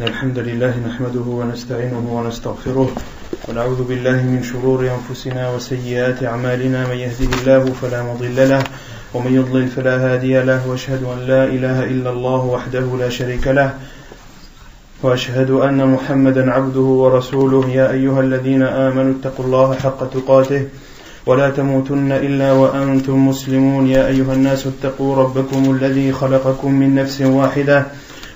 الحمد لله نحمده ونستعينه ونستغفره ونعوذ بالله من شرور أنفسنا وسيئات أعمالنا من يهده الله فلا مضل له ومن يضلل فلا هادي له وأشهد أن لا إله إلا الله وحده لا شريك له وأشهد أن محمدا عبده ورسوله يا أيها الذين آمنوا اتقوا الله حق تقاته ولا تموتن إلا وأنتم مسلمون يا أيها الناس اتقوا ربكم الذي خلقكم من نفس واحدة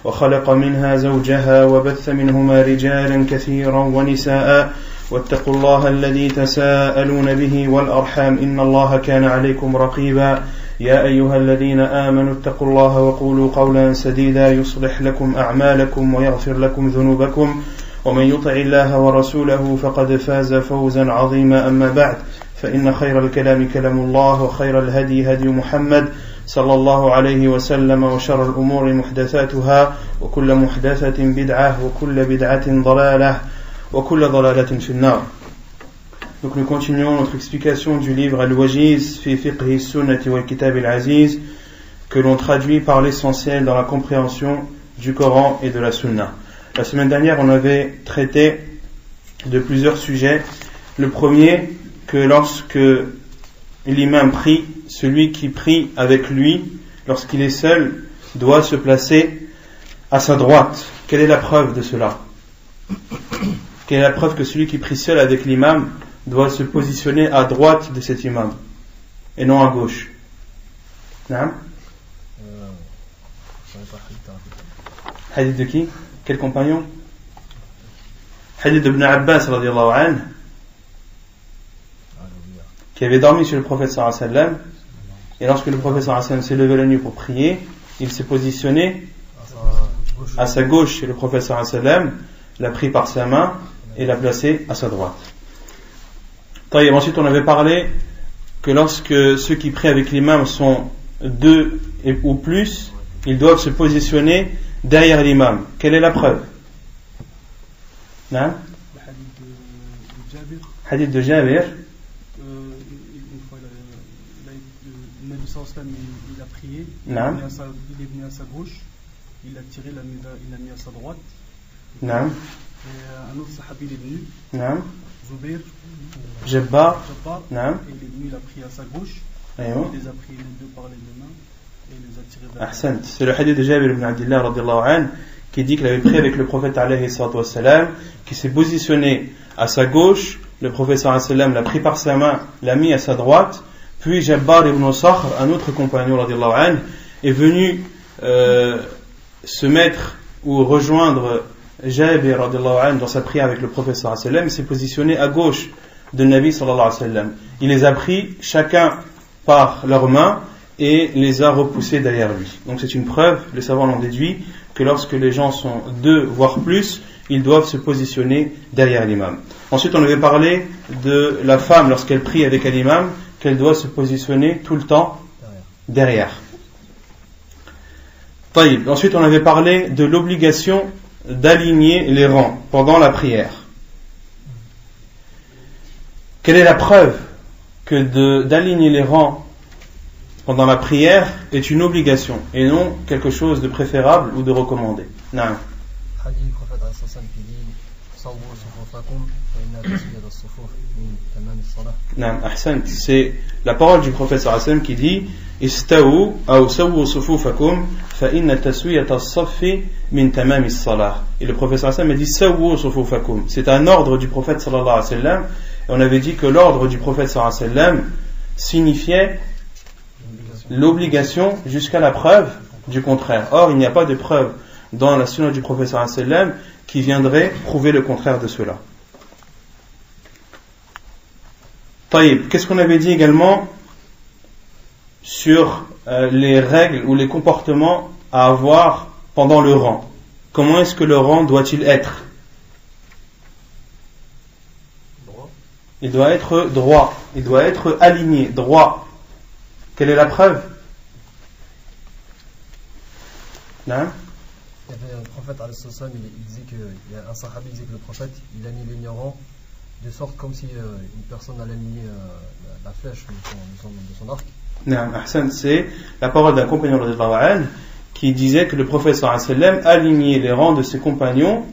وخلق منها زوجها وبث منهما رجالا كثيرا ونساء واتقوا الله الذي تساءلون به والأرحام إن الله كان عليكم رقيبا يا أيها الذين آمنوا اتقوا الله وقولوا قولا سديدا يصلح لكم أعمالكم ويغفر لكم ذنوبكم ومن يطع الله ورسوله فقد فاز فوزا عظيما أما بعد فإن خير الكلام كلام الله وخير الهدي هدي محمد صلى الله عليه وسلم وشر الأمور محدثاتها وكل محدثة بدعة وكل بدعة ضلالة وكل ضلالة في النار. Donc nous continuons notre explication du livre Al-Wajiz fi fiqhi sunnati wal kitab al-aziz que l'on traduit par l'essentiel dans la compréhension du Coran et de la Sunna. La semaine dernière on avait traité de plusieurs sujets. Le premier, que lorsque l'imam prie, celui qui prie avec lui, lorsqu'il est seul, doit se placer à sa droite. Quelle est la preuve de cela? Quelle est la preuve que celui qui prie seul avec l'imam doit se positionner à droite de cet imam et non à gauche? Hadith de qui? Quel compagnon? Hadith d'Ibn Abbas radiyallahu anhu, qui avait dormi sur le prophète sallallahu alayhi wa sallam, et lorsque le prophète sallallahu alayhi wa sallam s'est levé la nuit pour prier, il s'est positionné à sa gauche, et le prophète sallallahu alayhi wa sallam l'a pris par sa main et l'a placé à sa droite. Ensuite on avait parlé que lorsque ceux qui prient avec l'imam sont deux ou plus, ils doivent se positionner derrière l'imam. Quelle est la preuve? Hadith de Jabir. Il a prié, il est venu à sa gauche, il a tiré, il l'a mis à sa droite. Et un autre sahabi il est venu, Zubair, Jabbar, et il est venu, il a prié à sa gauche, il les a pris les deux par les deux mains et il les a tirés vers Ahsant. C'est le hadith de Jabir ibn Abdillah radiyallahu anhu qui dit qu'il avait prié avec le prophète alayhi salatu wassalam, qui s'est positionné à sa gauche, le prophète sallallahu alayhi wa sallam l'a pris par sa main, l'a mis à sa droite. Puis Jabbar ibn Sakhr, un autre compagnon radiyallahu anhu, est venu se mettre ou rejoindre Jabir radiyallahu anhu dans sa prière avec le prophète sallallahu alayhi wa sallam. Il s'est positionné à gauche de Nabi sallallahu alayhi wa sallam. Il les a pris chacun par leurs mains et les a repoussés derrière lui. Donc c'est une preuve, les savants l'ont déduit, que lorsque les gens sont deux voire plus, ils doivent se positionner derrière l'imam. Ensuite on avait parlé de la femme lorsqu'elle prie avec l'imam, qu'elle doit se positionner tout le temps derrière. Ensuite, on avait parlé de l'obligation d'aligner les rangs pendant la prière. Quelle est la preuve que d'aligner les rangs pendant la prière est une obligation et non quelque chose de préférable ou de recommandé? Hadith du prophète qui dit c'est la parole du prophète sallallahu alayhi wa sallam qui dit Istawu aw sawwu sufufakum fa inna taswiyata as-saffi min tamam as-salah. Et le prophète sallallahu alayhi wa sallam a dit Sawwu sufufakum. C'est un ordre du prophète sallallahu alayhi wa sallam, et on avait dit que l'ordre du prophète sallallahu alayhi wa sallam signifiait l'obligation jusqu'à la preuve du contraire. Or, il n'y a pas de preuve dans la sunna du prophète sallallahu alayhi wa sallam qui viendrait prouver le contraire de cela. Qu'est-ce qu'on avait dit également sur les règles ou les comportements à avoir pendant le rang? Comment est-ce que le rang doit-il être? Il doit être droit, il doit être aligné, droit. Quelle est la preuve? Non? Il y avait un prophète il disait il y a un sahabi disait que le prophète il a mis les rangs de sorte comme si une personne allait aligner la flèche de son arc. C'est la parole d'un compagnon qui disait que le prophète sallallahu alayhi wa sallam alignait les rangs de ses compagnons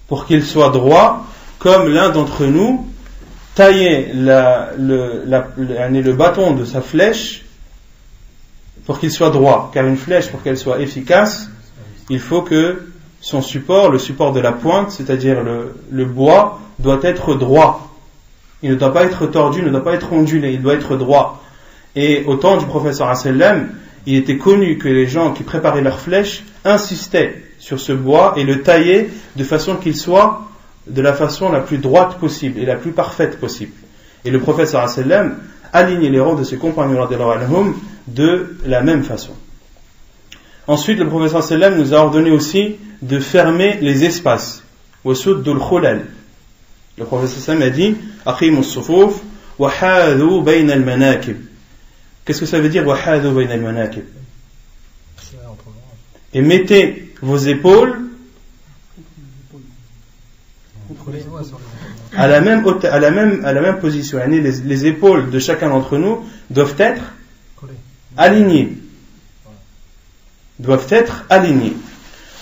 pour qu'ils soient droits, comme l'un d'entre nous taillait le bâton de sa flèche pour qu'il soit droit. Car une flèche, pour qu'elle soit efficace, il faut que son support, le support de la pointe, c'est-à-dire le bois, doit être droit. Il ne doit pas être tordu, il ne doit pas être ondulé, il doit être droit. Et au temps du prophète sallallahu alayhi wa sallam, il était connu que les gens qui préparaient leurs flèches insistaient sur ce bois et le taillaient de façon qu'il soit de la façon la plus droite possible et la plus parfaite possible. Et le prophète sallallahu alayhi wa sallam alignait les rangs de ses compagnons de la même façon. Ensuite, le prophète sallallahu alayhi wa sallam nous a ordonné aussi de fermer les espaces. وَسُدُّ الْخُلَلِ. Le prophète sallallahu alayhi wa sallam a dit أَقِيمُوا الصُّفُوفَ وَحَاذُوا بَيْنَ الْمَنَاكِبِ. Qu'est-ce que ça veut dire وَحَاذُوا بَيْنَ الْمَنَاكِبِ? Et mettez vos épaules à la même position. Les épaules de chacun d'entre nous doivent être alignées.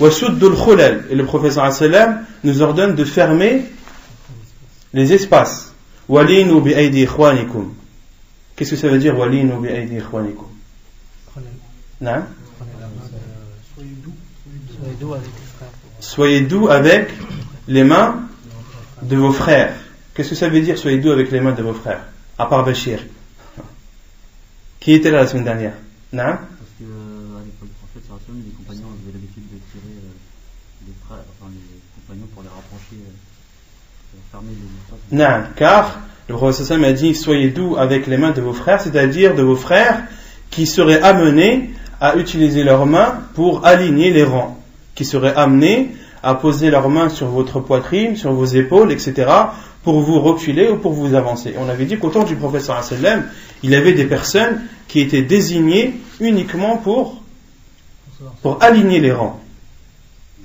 وَسُدُّ الْخُلَلِ. Et le prophète sallallahu alayhi wa sallam nous ordonne de fermer les espaces. وَلِينُوا بِأَيْدِي إِخْوَانِكُمْ. Qu'est-ce que ça veut dire وَلِينُوا بِأَيْدِي إِخْوَانِكُمْ? Non? Soyez doux avec les mains de vos frères. Qu'est-ce que ça veut dire soyez doux avec les mains de vos frères? À part Bachir. Qui était là la semaine dernière? Non? Parce que à l'époque du prophète, les compagnons avaient l'habitude de tirer les frères, enfin les compagnons pour les rapprocher, pour fermer les espaces. Non, car le prophète a dit soyez doux avec les mains de vos frères, c'est-à-dire de vos frères qui seraient amenés à utiliser leurs mains pour aligner les rangs, qui seraient amenés à poser leurs mains sur votre poitrine, sur vos épaules, etc., pour vous reculer ou pour vous avancer. On avait dit qu'au temps du prophète sallallahu alayhi wa sallam, il y avait des personnes qui étaient désignées uniquement pour aligner les rangs.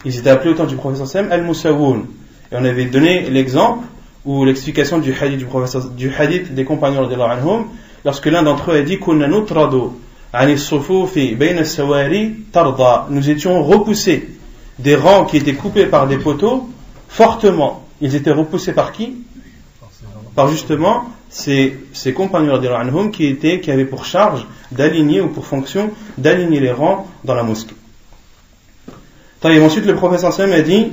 Ils étaient appelés au temps du prophète sallallahu alayhi wa sallam al-Musawwoun. Et on avait donné l'exemple ou l'explication du hadith des compagnons radhiyallahu anhum, lorsque l'un d'entre eux a dit kunna nutradu ani as-sufufi bayna as-sawari tarda. Nous étions repoussés des rangs qui étaient coupés par des poteaux fortement. Ils étaient repoussés par qui? Par justement ces compagnons radhiyallahu anhum qui avaient pour charge d'aligner ou pour fonction d'aligner les rangs dans la mosquée. Ensuite le prophète sallallahu alayhi wa sallam a dit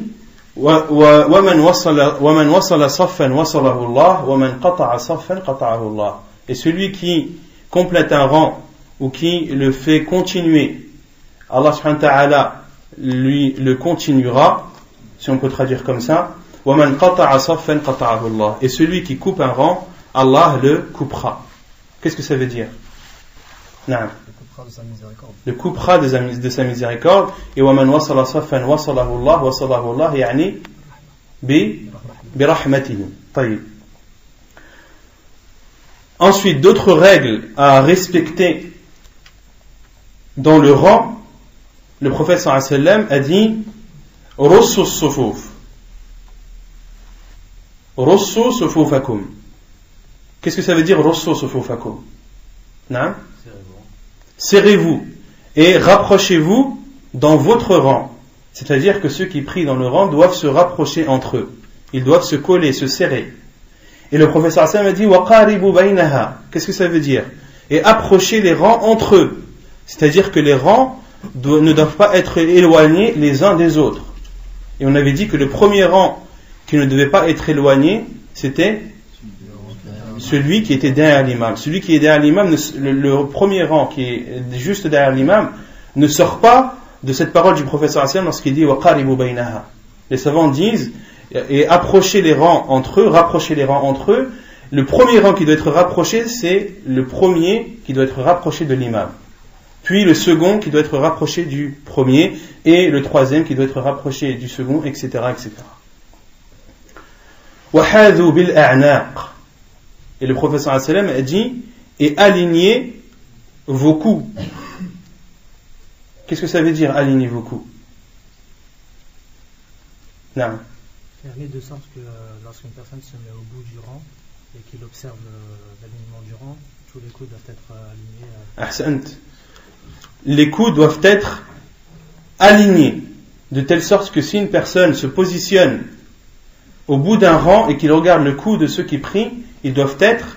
وَمَنْ وَصَلَ صَفًّا وَصَلَهُ اللَّهُ وَمَنْ قَطَعَ صَفًّا قَطَعَهُ اللَّهُ. Et celui qui complète un rang ou qui le fait continuer, Allah subhanahu wa ta'ala lui le continuera, si on peut traduire comme ça. وَمَنْ قَطَعَ صَفًّا قَطَعَهُ اللَّهُ. Et celui qui coupe un rang, Allah le coupera. Qu'est-ce que ça veut dire? Non. Le coupera de sa miséricorde. Et وَمَنْ وَصَلَ صَفًّا وَصَلَهُ اللَّهُ وَصَلَهُ اللَّهُ يعني برحمته. طيب. Ensuite, d'autres règles à respecter dans le rang. Le prophète sallallahu alayhi wa sallam a dit رُصُّوا الصُّفُوفِ رُصُّوا صُفُوفَكُمْ. Qu'est-ce que ça veut dire رُصُّوا صُفُوفَكُمْ? Non? Serrez-vous et rapprochez-vous dans votre rang. C'est-à-dire que ceux qui prient dans le rang doivent se rapprocher entre eux. Ils doivent se coller, se serrer. Et le professeur Hassan a dit وَقَارِبُوا بَيْنَهَا. Qu'est-ce que ça veut dire? Et approchez les rangs entre eux. C'est-à-dire que les rangs ne doivent pas être éloignés les uns des autres. Et on avait dit que le premier rang qui ne devait pas être éloigné, c'était celui qui était derrière l'imam. Celui qui est derrière l'imam, le premier rang qui est juste derrière l'imam, ne sort pas de cette parole du professeur Hassan lorsqu'il dit وَقَارِبُوا بَيْنَهَا. Les savants disent et approchez les rangs entre eux, rapprochez les rangs entre eux. Le premier rang qui doit être rapproché, c'est le premier qui doit être rapproché de l'imam. Puis le second qui doit être rapproché du premier, et le troisième qui doit être rapproché du second, etc. etc. وَحَاذُوا بِالْأَعْنَاقِ. Et le professeur sallam a dit et alignez vos coups. Qu'est-ce que ça veut dire aligner vos coups? Non. De sorte que lorsqu'une personne se met au bout du rang et qu'il observe l'alignement du rang, tous les coups doivent être alignés. Ahsant. Les coups doivent être alignés, de telle sorte que si une personne se positionne au bout d'un rang et qu'il regarde le cou de ceux qui prient, ils doivent être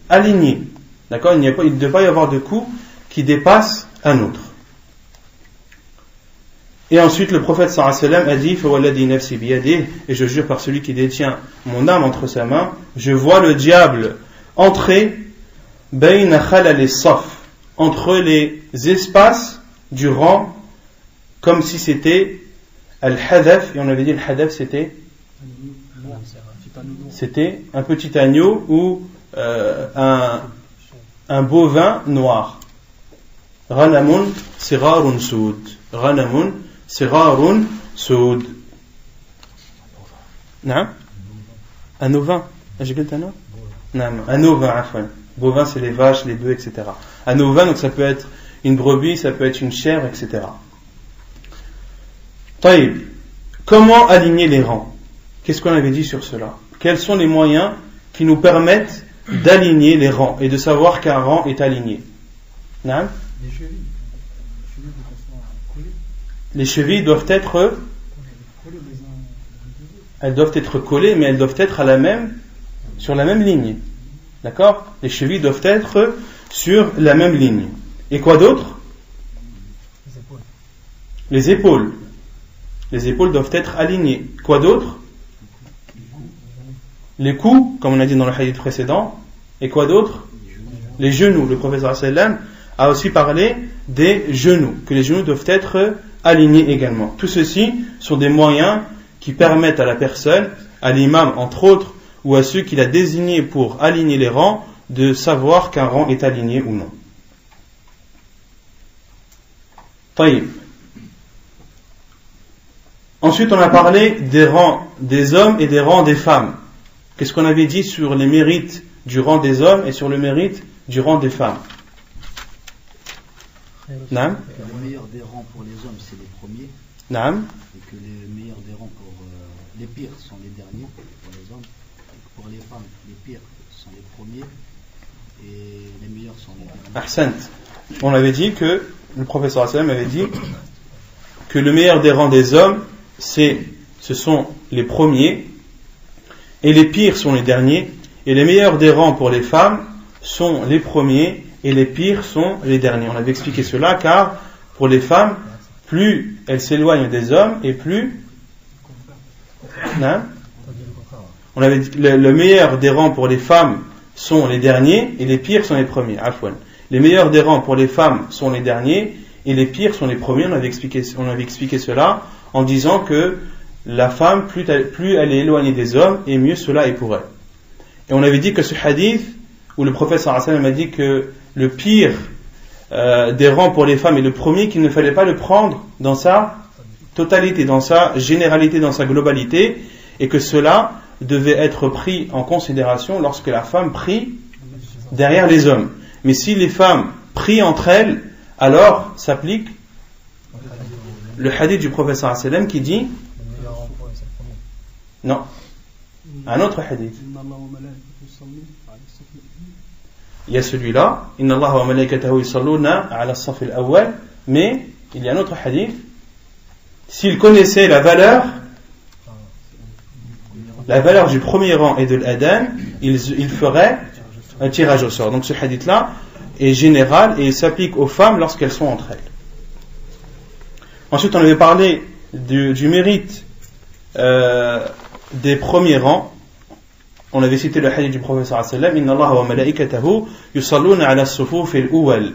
alignés. D'accord? Il ne doit pas y avoir de cou qui dépasse un autre. Et ensuite le prophète sallallahu alayhi wa sallam a dit fawalladhi nafsi biyadihi, et je jure par celui qui détient mon âme entre sa main, je vois le diable entrer bayna khalal as-saf, entre les espaces du rang, comme si c'était al-hadaf, et on avait dit le hadaf c'était un petit agneau ou un bovin noir. Ghanamun sirarun soud. Ghanamun sirarun soud. Non? Un ovin. J'ai quel tanneau? Non, un ovin, afin. Bovin, c'est les vaches, les bœufs, etc. Un ovin, donc ça peut être une brebis, ça peut être une chèvre, etc. Taïb. Comment aligner les rangs? Qu'est-ce qu'on avait dit sur cela? Quels sont les moyens qui nous permettent d'aligner les rangs et de savoir qu'un rang est aligné? Non? Les chevilles doivent être collées, mais elles doivent être sur la même ligne. D'accord? Les chevilles doivent être sur la même ligne. Et quoi d'autre? Les épaules. Les épaules doivent être alignées. Quoi d'autre? Les coups, comme on a dit dans le hadith précédent. Et quoi d'autre? Les genoux. Le prophète sallam a aussi parlé des genoux, que les genoux doivent être alignés également. Tout ceci sont des moyens qui permettent à la personne, à l'imam entre autres, ou à ceux qu'il a désignés pour aligner les rangs, de savoir qu'un rang est aligné ou non. Taïb. Ensuite, on a parlé des rangs des hommes et des rangs des femmes. Qu'est-ce qu'on avait dit sur les mérites du rang des hommes et sur le mérite du rang des femmes? Naam. Le meilleur des rangs pour les hommes, c'est les premiers. Naam. Et que les meilleurs des rangs pour les pires sont les derniers pour les hommes. Et que pour les femmes, les pires sont les premiers. Et les meilleurs sont les derniers. Ahsant. On avait dit que, le professeur Hassan avait dit que le meilleur des rangs des hommes, ce sont les premiers, et les pires sont les derniers, et les meilleurs des rangs pour les femmes sont les premiers, et les pires sont les derniers. On avait expliqué cela car pour les femmes, plus elles s'éloignent des hommes et plus... Non? On avait dit le meilleur des rangs pour les femmes sont les derniers et les pires sont les premiers. Afwan. Les meilleurs des rangs pour les femmes sont les derniers et les pires sont les premiers. On avait expliqué cela en disant que la femme, plus elle est éloignée des hommes, et mieux cela est pour elle. Et on avait dit que ce hadith, où le prophète sallallahu alayhi wa sallam a dit que le pire des rangs pour les femmes est le premier, qu'il ne fallait pas le prendre dans sa totalité, dans sa généralité, dans sa globalité, et que cela devait être pris en considération lorsque la femme prie derrière les hommes. Mais si les femmes prient entre elles, alors s'applique le hadith du prophète sallallahu alayhi wa sallam qui dit non, un autre hadith. Il y a celui-là, Inna Allah wa malaikatahu yusalluna ala as-saf al-awwal, mais il y a un autre hadith. S'il connaissait la valeur du premier rang et de l'adhan, il ferait un tirage au sort. Donc ce hadith-là est général et il s'applique aux femmes lorsqu'elles sont entre elles. Ensuite, on avait parlé du mérite des premiers rangs. On avait cité le hadith du prophète sallallahu alayhi wa sallam, Inna Allah wa malaikatahu yusalluna ala as-sufuf al-awwal,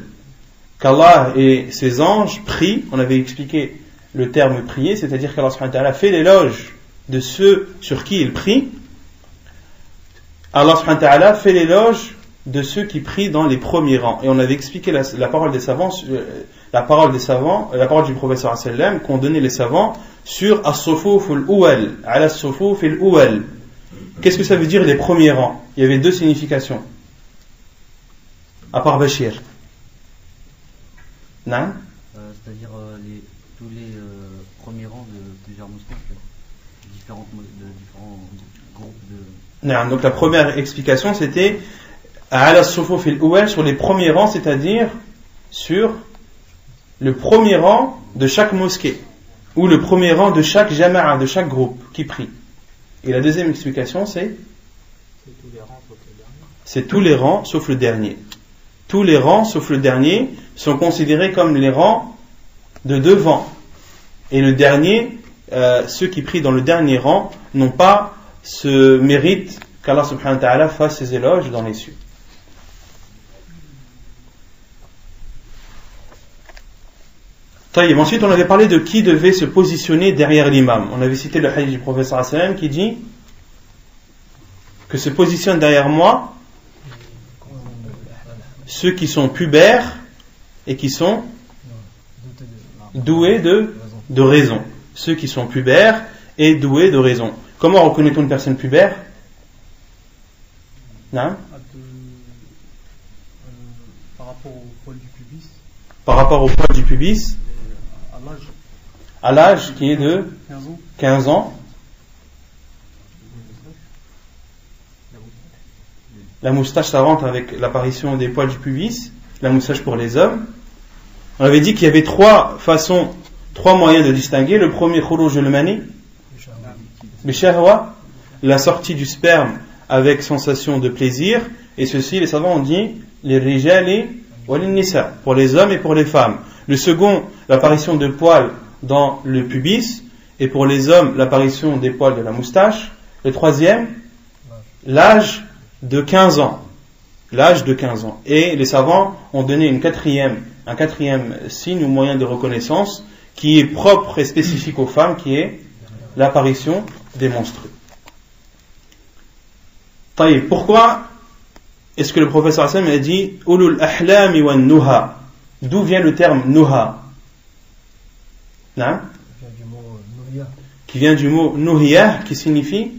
qu'Allah et ses anges prient. On avait expliqué le terme prier, c'est-à-dire qu'Allah subhanahu wa ta'ala fait l'éloge de ceux sur qui il prie. Allah subhanahu wa ta'ala fait l'éloge de ceux qui prient dans les premiers rangs. Et on avait expliqué la parole des savants, la parole du prophète sallallahu alayhi wa sallam qu'ont donné les savants sur as-sufuf al-awwal, ala as-sufuf al-awwal. Qu'est-ce que ça veut dire les premiers rangs? Il y avait deux significations. À part Bachir. Non? C'est-à-dire tous les premiers rangs de plusieurs mosquées, différents groupes de... Non, donc la première explication c'était Ala Sufuf al-Awwal, sur les premiers rangs, c'est-à-dire sur le premier rang de chaque mosquée, ou le premier rang de chaque jama'a, de chaque groupe qui prie. Et la deuxième explication, c'est tous les rangs sauf le dernier. Tous les rangs sauf le dernier sont considérés comme les rangs de devant. Et le dernier, ceux qui prient dans le dernier rang n'ont pas ce mérite qu'Allah subhanahu wa ta'ala fasse ses éloges dans les cieux. Ensuite, on avait parlé de qui devait se positionner derrière l'imam. On avait cité le hadith du prophète sallallahu alayhi wa sallam qui dit que se positionnent derrière moi ceux qui sont pubères et qui sont doués de raison. Ceux qui sont pubères et doués de raison. Comment reconnaît-on une personne pubère? Non? Par rapport au poil du pubis. Par rapport au poil du pubis. À l'âge qui est de 15 ans. La moustache, ça rentre avec l'apparition des poils du pubis. La moustache pour les hommes. On avait dit qu'il y avait trois moyens de distinguer. Le premier, khuruj al-mani, bishahwa, la sortie du sperme avec sensation de plaisir. Et ceci, les savants ont dit, les rijali wa lin-nisa, pour les hommes et pour les femmes. Le second, l'apparition de poils dans le pubis, et pour les hommes, l'apparition des poils de la moustache. Le troisième, l'âge de 15 ans. L'âge de 15 ans. Et les savants ont donné un quatrième signe ou moyen de reconnaissance qui est propre et spécifique aux femmes, qui est l'apparition des menstrues. Pourquoi est-ce que le professeur Hassan a dit ulul ahlami wan nuha? D'où vient le terme nuha? Qui vient du mot nuhiyah, qui signifie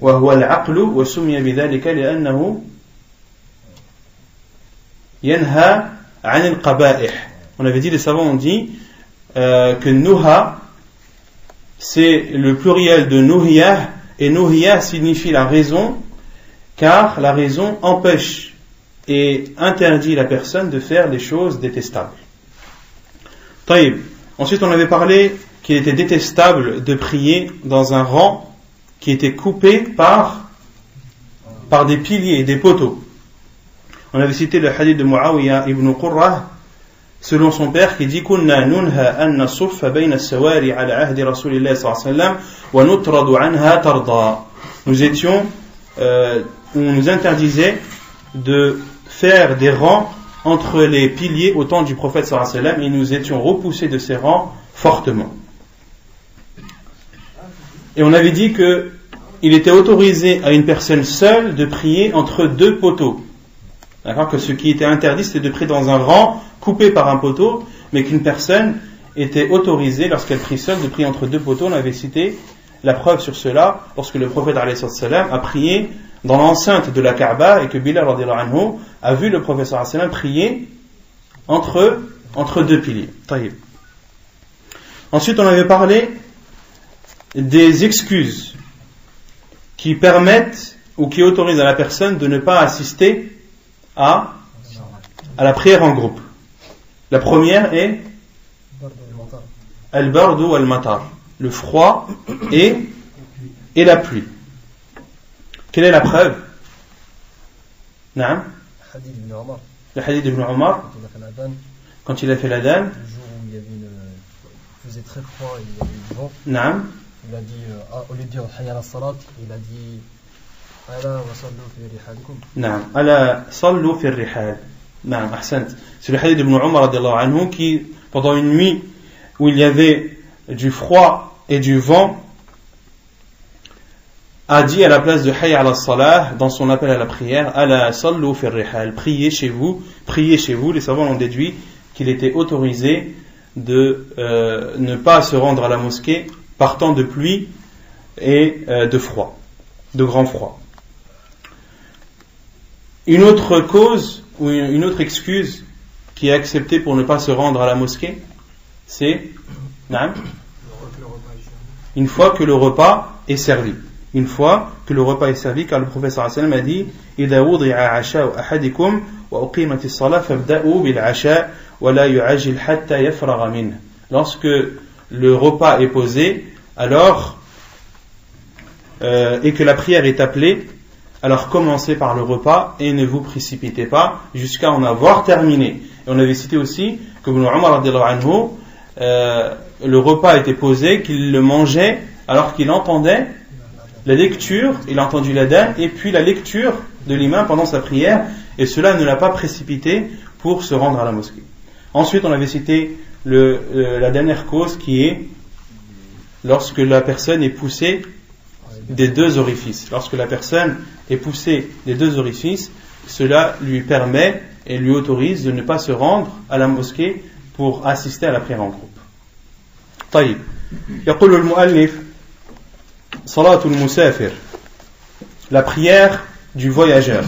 وهو العقل وسمي بذلك لأنه ينهى عن القبائح. On avait dit, les savants ont dit que nuha c'est le pluriel de nuhiyah, et nuhiyah signifie la raison, car la raison empêche et interdit la personne de faire des choses détestables. Ensuite, on avait parlé qu'il était détestable de prier dans un rang qui était coupé par des piliers, des poteaux. On avait cité le hadith de Muawiyah ibn Qurrah, selon son père, qui dit Kunna nunha an nasuffa bayna as-sawari ala ahdi Rasulillah sallallahu alayhi wa sallam wa nutradu anha tarda. On nous interdisait de faire des rangs entre les piliers au temps du prophète sallallahu alayhi wa sallam, et nous étions repoussés de ces rangs fortement. Et on avait dit que il était autorisé à une personne seule de prier entre deux poteaux. D'accord? Que ce qui était interdit, c'était de prier dans un rang coupé par un poteau, mais qu'une personne était autorisée, lorsqu'elle prie seule, de prier entre deux poteaux. On avait cité la preuve sur cela lorsque le prophète a prié dans l'enceinte de la Kaaba, et que Bilal radhiyallahu anhu a vu le prophète prier entre deux piliers. Taïb. Ensuite, on avait parlé des excuses qui permettent ou qui autorisent à la personne de ne pas assister à la prière en groupe. La première est al-bardu wal-matar, le froid et la pluie. Quelle est la preuve? Naam? Le hadith d'Ibn Omar, quand il a fait l'adhan, le jour où il faisait très froid et il y avait du vent. Naam. Il a dit, au lieu de dire hayya ala salat, il a dit ala wa sallu fi rihalikum. Naam, ala sallu fi rihal. Naam, ahsant. C'est le hadith d'Ibn Omar radhiyallahu anhu qui, pendant une nuit où il y avait du froid et du vent, a dit à la place de hayya ala salah, dans son appel à la prière, ala sallu fi rihal, priez chez vous. Les savants ont déduit qu'il était autorisé de ne pas se rendre à la mosquée par temps de pluie et de froid, de grand froid. Une autre cause ou une autre excuse qui est acceptée pour ne pas se rendre à la mosquée, c'est une fois que le repas est servi. une fois que le repas est servi, car le prophète sallallahu alayhi wa sallam a dit إِذَا وُضِعَ عَشَاءُ أَحَدِكُمْ وَأُقِيمَتِ الصَّلَاةِ فَابْدَأُوا بِالْعَشَاءِ وَلَا يُعَجِّلْ حَتَّى يَفْرَغَ مِنْهُ. Lorsque le repas est posé, alors et que la prière est appelée, alors commencez par le repas et ne vous précipitez pas jusqu'à en avoir terminé. Et on avait cité aussi que Ibn Umar radiyallahu anhu, le repas était posé, qu'il le mangeait alors qu'il entendait la lecture, il a entendu l'adhan et puis la lecture de l'imam pendant sa prière, et cela ne l'a pas précipité pour se rendre à la mosquée. Ensuite, on avait cité la dernière cause qui est lorsque la personne est poussée des deux orifices. Lorsque la personne est poussée des deux orifices, cela lui permet et lui autorise de ne pas se rendre à la mosquée pour assister à la prière en groupe. طيب يقول المؤلف صلاة المسافر, la prière du voyageur.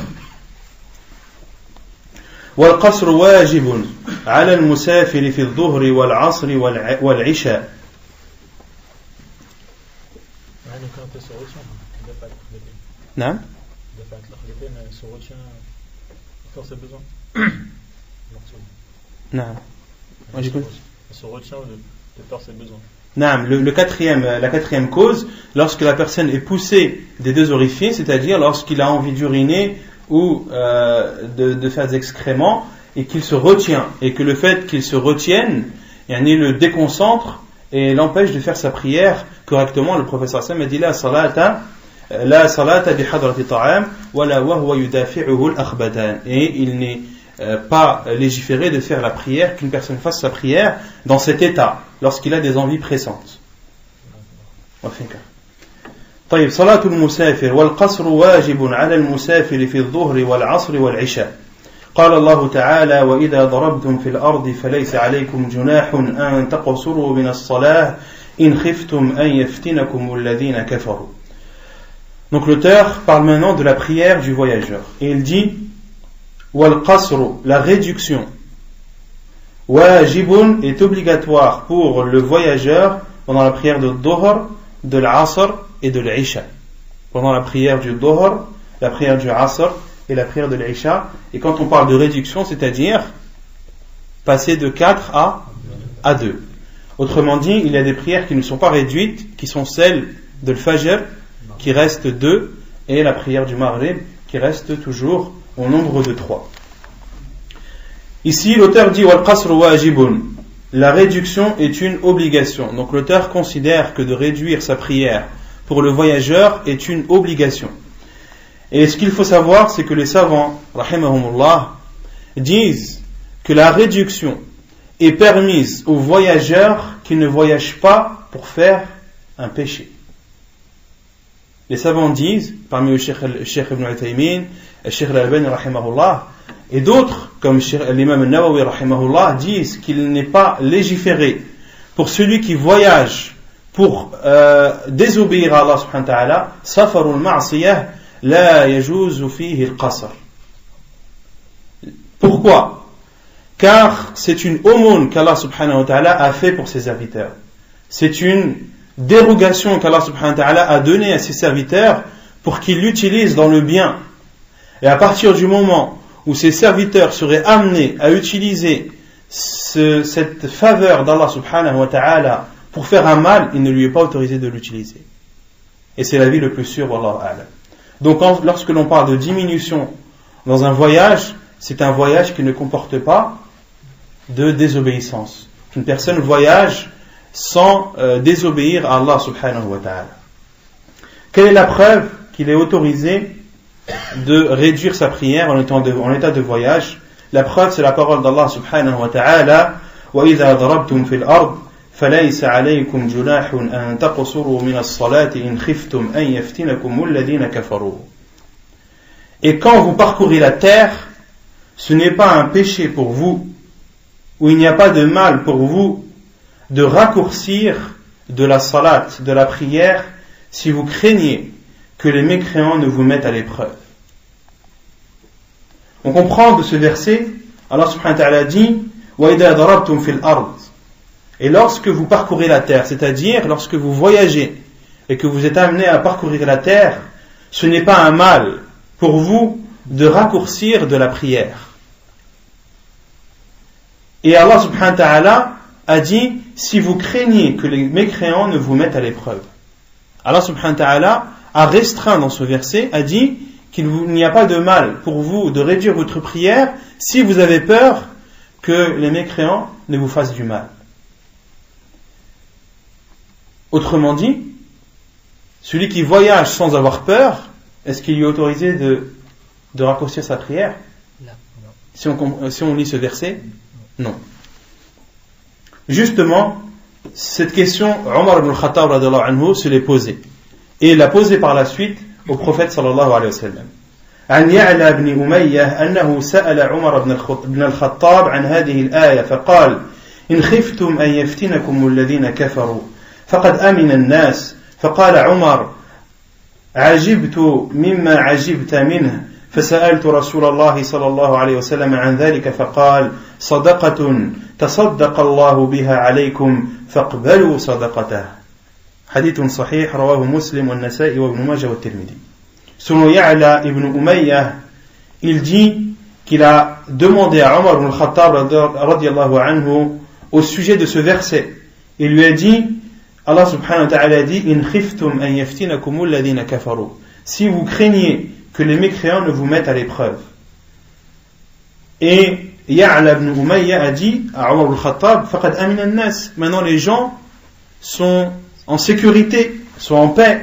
والقصر واجب على المسافر في الظهر والعصر والعشاء. نعم. نعم. La quatrième cause, lorsque la personne est poussée des deux orifices, c'est-à-dire lorsqu'il a envie d'uriner ou de faire des excréments et qu'il se retient, et que le fait qu'il se retienne le déconcentre et l'empêche de faire sa prière correctement. Le professeur Sam a dit la salata bi hadrati ta'am wala wa huwa yudafi'uhu al-akhbatan, et il n'est pas légiféré de faire la prière, qu'une personne fasse sa prière dans cet état lorsqu'il a des envies pressantes. طيب صلاة المسافر والقصر واجب على المسافر في الظهر والعصر والعشاء. قال الله تعالى وإذا ضربتم في الأرض فليس عليكم جناح أن تقصروا من الصلاة إن خفتم أن يفتنكم الذين كفروا. Donc l'auteur parle maintenant de la prière du voyageur et il dit wal-qasru, la réduction, wajibun, est obligatoire pour le voyageur pendant la prière de Dhuhr, de l'Asr et de l'Isha. Pendant la prière du Dhuhr, la prière du Asr et la prière de l'Isha. Et quand on parle de réduction, c'est-à-dire passer de 4 à 2. Autrement dit, il y a des prières qui ne sont pas réduites, qui sont celles de l'Fajr, qui restent 2, et la prière du Maghrib, qui reste toujours au nombre de 3. Ici, l'auteur dit wal-qasr wajibun, la réduction est une obligation. Donc l'auteur considère que de réduire sa prière pour le voyageur est une obligation. Et ce qu'il faut savoir, c'est que les savants, rahimahumullah, disent que la réduction est permise aux voyageurs qui ne voyagent pas pour faire un péché. Les savants disent, parmi le Cheikh Ibn Uthaymin, le Cheikh Al-Albani rahimahullah, et d'autres, comme l'imam Al-Nawawi rahimahullah, disent qu'il n'est pas légiféré pour celui qui voyage pour désobéir à Allah subhanahu wa ta'ala, safarul ma'siyah la yajuzu fihi al-qasr. Pourquoi? Car c'est une aumône qu'Allah subhanahu wa ta'ala a fait pour ses serviteurs. C'est une dérogation qu'Allah subhanahu wa ta'ala a donnée à ses serviteurs pour qu'ils l'utilisent dans le bien. Et à partir du moment où ses serviteurs seraient amenés à utiliser cette faveur d'Allah subhanahu wa ta'ala pour faire un mal, il ne lui est pas autorisé de l'utiliser. Et c'est l'avis le plus sûr, wallahu a'lam. Donc lorsque l'on parle de diminution dans un voyage, c'est un voyage qui ne comporte pas de désobéissance. Une personne voyage sans désobéir à Allah subhanahu wa ta'ala. Quelle est la preuve qu'il est autorisé de réduire sa prière en état de voyage? La preuve, c'est la parole d'Allah subhanahu wa ta'ala وَإِذَا ضَرَبْتُمْ فِي الْأَرْضِ فَلَيْسَ عَلَيْكُمْ جُنَاحٌ أَن تَقْصُرُوا مِنَ الصَّلَاةِ إِنْ خِفْتُمْ أَن يَفْتِنَكُمُ الَّذِينَ كَفَرُوا. Et quand vous parcourez la terre, ce n'est pas un péché pour vous, ou il n'y a pas de mal pour vous de raccourcir de la salat, de la prière, si vous craignez que les mécréants ne vous mettent à l'épreuve. On comprend de ce verset, Allah subhanahu wa ta'ala dit وَإِذَا ضَرَبْتُمْ فِي الْأَرْضِ, et lorsque vous parcourez la terre, c'est-à-dire lorsque vous voyagez et que vous êtes amené à parcourir la terre, ce n'est pas un mal pour vous de raccourcir de la prière. Et Allah subhanahu wa ta'ala a dit, si vous craignez que les mécréants ne vous mettent à l'épreuve. Allah subhanahu wa ta'ala a restreint dans ce verset, a dit qu'il n'y a pas de mal pour vous de réduire votre prière si vous avez peur que les mécréants ne vous fassent du mal. Autrement dit, celui qui voyage sans avoir peur, est-ce qu'il lui est autorisé de raccourcir sa prière? Si on lit ce verset, non. Justement, cette question, Omar ibn al-Khattab radhiyallahu anhu se l'est posée. Et il l'a posée par la suite au prophète sallallahu alayhi wa sallam. عن يعلى بن أمية أنه سأل عمر بن الخطاب عن هذه الآية فقال إن خفتم أن يفتنكم الذين كفروا فقد أمن الناس فقال عمر عجبت مما عجبت منه فسألت رسول الله صلى الله عليه وسلم عن ذلك فقال صدقة تصدق الله بها عليكم فاقبلوا صدقته. حديث صحيح رواه مسلم والنسائي وابن ماجه والترمذي. Selon Ya'la ibn Umayyah, il dit qu'il a demandé à Omar ibn al-Khattab radiyallahu anhu au sujet de ce verset. Il lui a dit, Allah subhanahu wa ta'ala a dit, in khiftum an yaftinakum alladhina kafaru. Si vous craignez que les mécréants ne vous mettent à l'épreuve. Et Ya'la ibn Umayyah a dit à Omar ibn al-Khattab, faqad amina an-nas. Maintenant les gens sont en sécurité, sont en paix.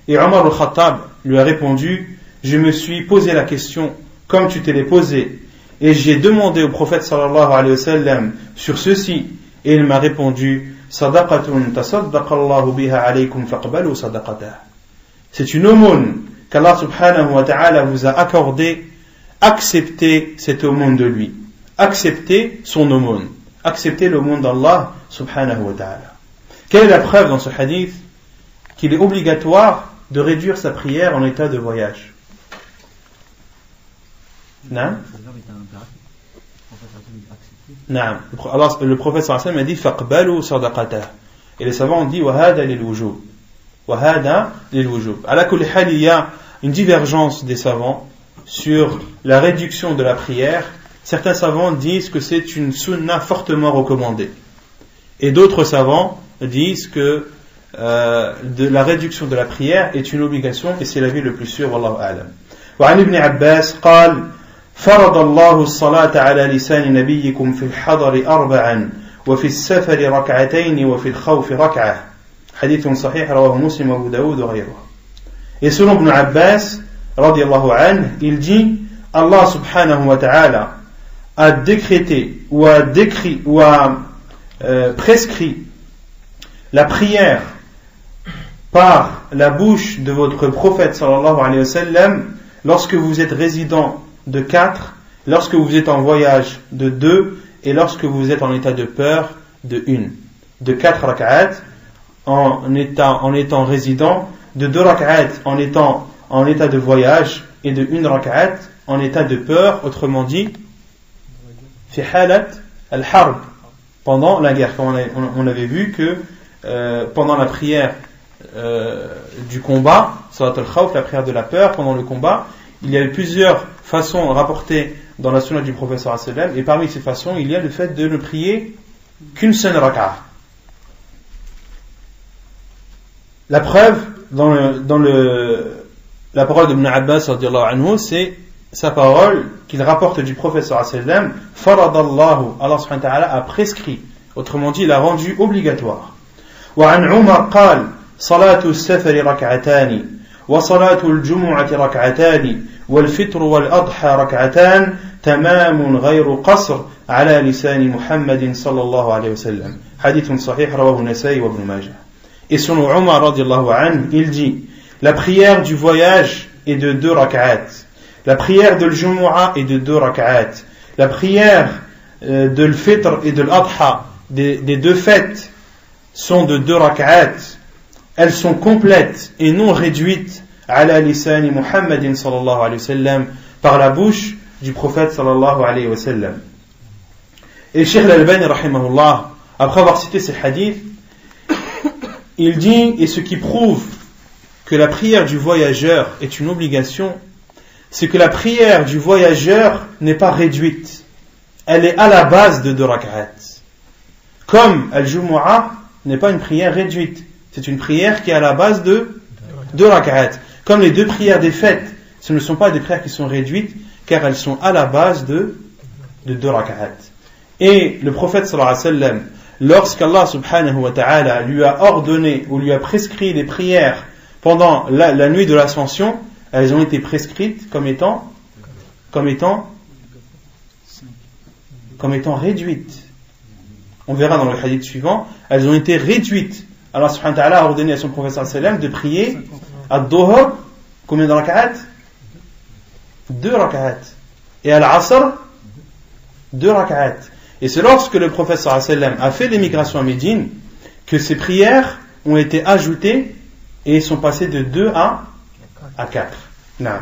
Et Omar ibn al-Khattab lui a répondu, je me suis posé la question comme tu te l'es posée et j'ai demandé au prophète sallallahu alayhi wa sallam sur ceci et il m'a répondu, sadaqatun tasaddaqallahu biha alaykum faqbalu sadaqatah. C'est une aumône qu'Allah subhanahu wa ta'ala vous a accordée, acceptez cette aumône de lui, acceptez son aumône, acceptez l'aumône d'Allah subhanahu wa ta'ala. Quelle est la preuve dans ce hadith qu'il est obligatoire de réduire sa prière en état de voyage? Non? Non. Le prophète sallallahu alayhi wa sallam a dit faqbalu sadaqatah. Et les savants ont dit wa hada lil wujub. Wa hada lil wujub. Ala kulli hal, il y a une divergence des savants sur la réduction de la prière. Certains savants disent que c'est une sunna fortement recommandée. Et d'autres savants disent que de la réduction de la prière est une obligation et c'est l'avis le plus sûr wallahu a'lam. وعن ابن عباس قال فرض الله الصلاة على لسان نبيكم في الحضر 4 وفي السفر 2 وفي الخوف 1. حديث صحيح رواه مسلم وابو داود وغيره. Et selon Ibn Abbas radiyallahu anhu, il dit Allah subhanahu wa ta'ala a décrété ou a décrit ou a prescrit la prière par la bouche de votre prophète sallallahu alayhi wa sallam lorsque vous êtes résident de 4, lorsque vous êtes en voyage de 2 et lorsque vous êtes en état de peur de 1. De 4 rak'at en étant résident, de 2 rak'at en étant en état de voyage et de 1 rak'at en état de peur, autrement dit fi halat al-harb, pendant la guerre. Comme on avait vu que pendant la prière du combat, salat al-khawf, la prière de la peur, pendant le combat, il y a plusieurs façons rapportées dans la sunna du prophète sallallahu alayhi wa sallam, et parmi ces façons, il y a le fait de ne prier qu'une seule rak'a. La preuve dans la parole d'Ibn Abbas radiyallahu anhu, c'est sa parole qu'il rapporte du prophète sallallahu alayhi wa sallam, faradallahu, Allah subhanahu wa ta'ala a prescrit, autrement dit, il a rendu obligatoire. وعن عمر قال صلاة السفر 2 وصلاة الجمعة 2 والفطر والأضحى 2 تمام غير قصر على لسان محمد صلى الله عليه وسلم. حديث صحيح رواه النسائي وابن ماجه. Et selon Omar radiyallahu anhu, il dit la prière du voyage est de 2 rak'at, la prière de l'Jumu'ah est de 2 rak'at, la prière de l'Fitr et de l'Adha, des 2 fêtes, sont de 2 rak'at. Elles sont complètes et non réduites ala lisani Muhammadin sallallahu alayhi wa sallam, par la bouche du prophète sallallahu alayhi wa sallam. Et Cheikh Al-Albani rahimahullah, après avoir cité ces hadiths, il dit, et ce qui prouve que la prière du voyageur est une obligation, c'est que la prière du voyageur n'est pas réduite. Elle est à la base de 2 rak'at. Comme Al-Jumu'ah n'est pas une prière réduite. C'est une prière qui est à la base de 2 rak'at. Comme les 2 prières des fêtes, ce ne sont pas des prières qui sont réduites, car elles sont à la base de 2 rak'at. Et le prophète sallallahu alayhi wa sallam, lorsqu'Allah subhanahu wa ta'ala lui a ordonné ou lui a prescrit des prières pendant la nuit de l'ascension, elles ont été prescrites comme étant réduites. On verra dans le hadith suivant, elles ont été réduites. Allah subhanahu wa ta'ala a ordonné à son prophète sallallahu alayhi wa sallam de prier à Dhuhr, combien de rak'at? 2 rak'at. Et à l'Asr, 2 rak'at. Et c'est lorsque le prophète sallallahu alayhi wa sallam a fait l'émigration à Médine que ces prières ont été ajoutées et sont passées de 2 à 4. نعم.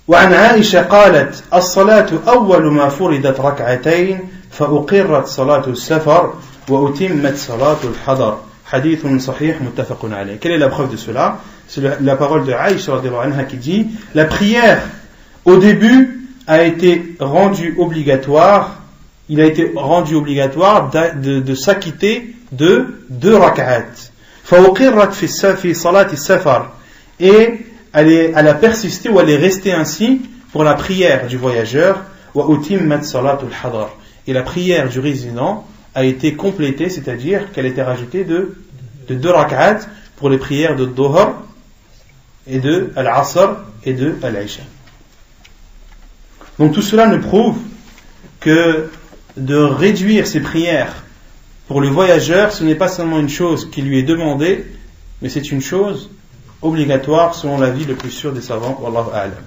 وعن عائشة قالت: الصلاة أول ما فرضت ركعتين فأقرت صلاة السفر وأتمت صلاة الحضر. حديث صحيح متفق عليه. Quelle est la preuve de cela? C'est la parole de Aïcha radhiyallahu anha qui dit: la prière au début a été rendu obligatoire, il a été rendu obligatoire de s'acquitter de 2 rak'at. فأقرت في صلاة السفر. Et elle a persisté ou elle est restée ainsi pour la prière du voyageur. وأتمت صلاة الحضر. Et la prière du résident a été complétée, c'est-à-dire qu'elle était rajoutée de 2 rak'at pour les prières de Dhuhr et de Al-Asr et de Al-Isha. Donc tout cela nous prouve que de réduire ses prières pour le voyageur, ce n'est pas seulement une chose qui lui est demandée, mais c'est une chose obligatoire selon l'avis le plus sûr des savants. Wallahu a'lam.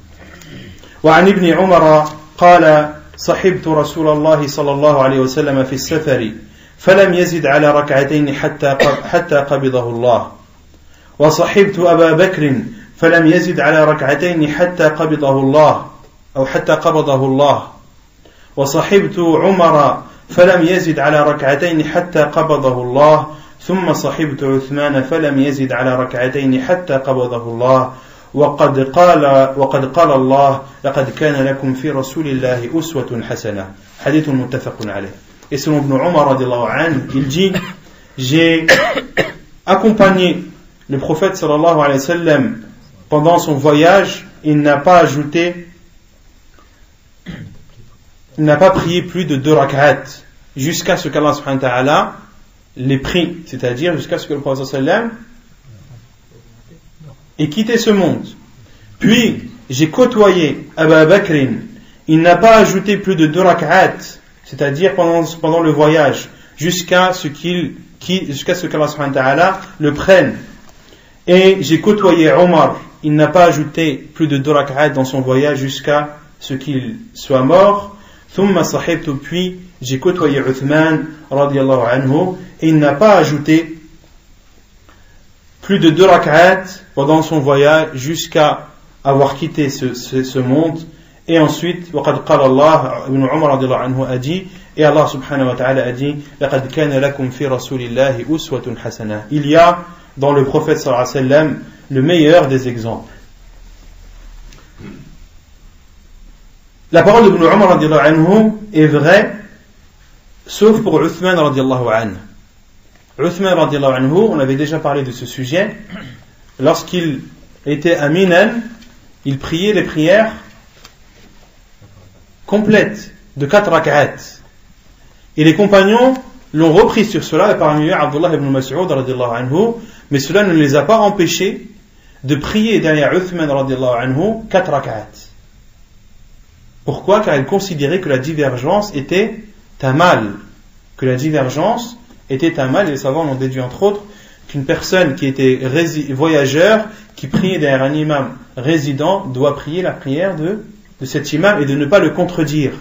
وعن ابن عمر قال: صحبت رسول الله صلى الله عليه وسلم في السفر فلم يزد على ركعتين حتى قبضه الله. وصحبت أبا بكر فلم يزد على ركعتين حتى قبضه الله أو حتى قبضه الله. وصحبت عمر فلم يزد على ركعتين حتى قبضه الله. ثم صحبت عثمان فلم يزد على ركعتين حتى قبضه الله. وقد قال الله: لقد كان لكم في رسول الله أسوة حسنة. حديث متفق عليه. Et selon Ibn Umar radiallahu anhu, il dit: j'ai accompagné le prophète sallallahu alayhi wa sallam pendant son voyage. Il n'a pas prié plus de 2 rak'at jusqu'à ce qu'Allah subhanahu wa ta'ala les prie, c'est-à-dire jusqu'à ce que le prophète sallallahu alayhi wa sallam ait quitté ce monde. Puis j'ai côtoyé Abu Bakr, il n'a pas ajouté plus de 2 rak'at, c'est-à-dire pendant le voyage, jusqu'à ce qu'Allah subhanahu wa ta'ala le prenne. Et j'ai côtoyé Omar, il n'a pas ajouté plus de 2 rak'at dans son voyage jusqu'à ce qu'il soit mort. ثم صحبت, puis j'ai côtoyé Uthman radiyallahu anhu, et il n'a pas ajouté plus de 2 rak'at pendant son voyage jusqu'à avoir quitté ce monde. Et ensuite, وقد قال الله, Ibn Umar radiyallahu anhu a dit, et Allah subhanahu wa ta'ala a dit: لقد كان لكم في رسول الله أسوة حسنة. Il y a dans le prophète sallallahu alayhi wa sallam le meilleur des exemples. La parole d'Ibn Umar radiyallahu anhu est vraie, sauf pour Uthman radiyallahu anhu. Uthman radiyallahu anhu, on avait déjà parlé de ce sujet. Lorsqu'il était à Minan, il priait les prières complètes de 4 rak'at. Et les compagnons l'ont repris sur cela, et parmi eux Abdullah ibn Mas'ud radiyallahu anhu, mais cela ne les a pas empêchés de prier derrière Uthman radiyallahu anhu 4 rak'at. Pourquoi? Car ils considéraient que la divergence était un mal. Que la divergence était un mal, et les savants ont déduit entre autres qu'une personne qui était voyageur, qui priait derrière un imam résident, doit prier la prière de cet imam et de ne pas le contredire,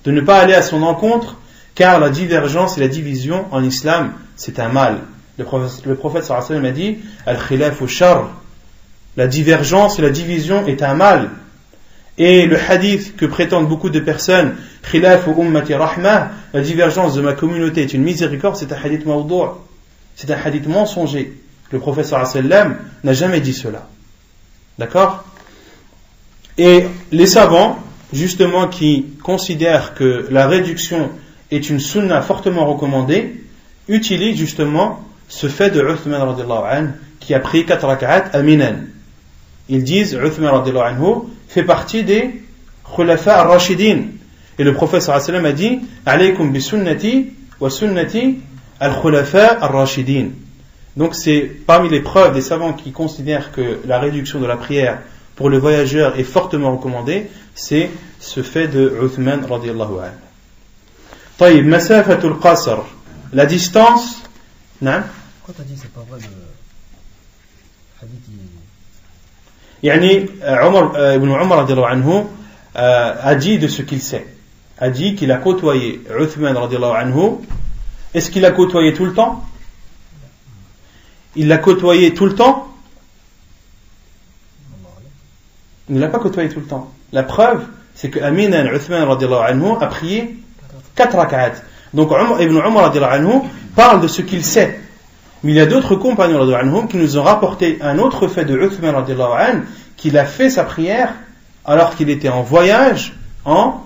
de ne pas aller à son encontre, car la divergence et la division en islam, c'est un mal. Le prophète sallallahu alayhi wa sallam a dit: Al-khilafu shar, la divergence et la division est un mal. Et le hadith que prétendent beaucoup de personnes, khilafu ummati rahmah, la divergence de ma communauté est une miséricorde, c'est un hadith mawdou', c'est un hadith mensonger. Le prophète sallallahu alayhi wa sallam n'a jamais dit cela. D'accord? Et les savants, justement, qui considèrent que la réduction est une sunna fortement recommandée, utilisent justement ce fait de Uthman radhiyallahu anhu qui a pris 4 rak'at à Minan. Ils disent Uthman radhiyallahu anhu fait partie des khulafa ar-rashidin. Et le prophète sallallahu alayhi wa sallam a dit alaykum bi sunnati wa sunnati al-khulafa ar-rashidin. Donc c'est parmi les preuves des savants qui considèrent que la réduction de la prière pour le voyageur est fortement recommandée, c'est ce fait de Uthman radhiyallahu anhu. طيب مسافة القصر, la distance. نعم. Pourquoi t'as dit c'est pas vrai le hadith يعني Ibn Umar radhiyallahu anhu a dit de ce qu'il sait, a dit qu'il a côtoyé Uthman radhiyallahu anhu. Est-ce qu'il a côtoyé tout le temps? Il l'a côtoyé tout le temps? Il ne l'a pas côtoyé tout le temps. La preuve, c'est que Aminan Uthman radhiyallahu anhu a prié 4 rak'at. Donc Ibn Umar radhiyallahu anhu parle de ce qu'il sait. Mais il y a d'autres compagnons radhiyallahu anhum qui nous ont rapporté un autre fait de Uthman radhiyallahu anhu, qu'il a fait sa prière alors qu'il était en voyage en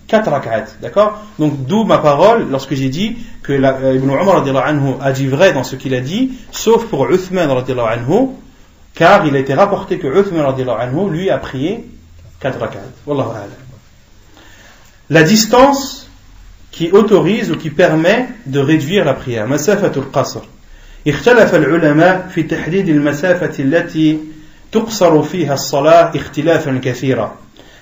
4 rak'at. D'accord? Donc d'où ma parole lorsque j'ai dit que Ibn Umar radhiyallahu anhu a dit vrai dans ce qu'il a dit, sauf pour Uthman radhiyallahu anhu, car il a été rapporté que Uthman radhiyallahu anhu lui a prié 4 rak'at. Wallahu a'lam. La distance qui autorise ou qui permet de réduire la prière. Masafatul qasr. اختلف العلماء في تحديد المسافة التي تقصر فيها الصلاة اختلافا كثيرا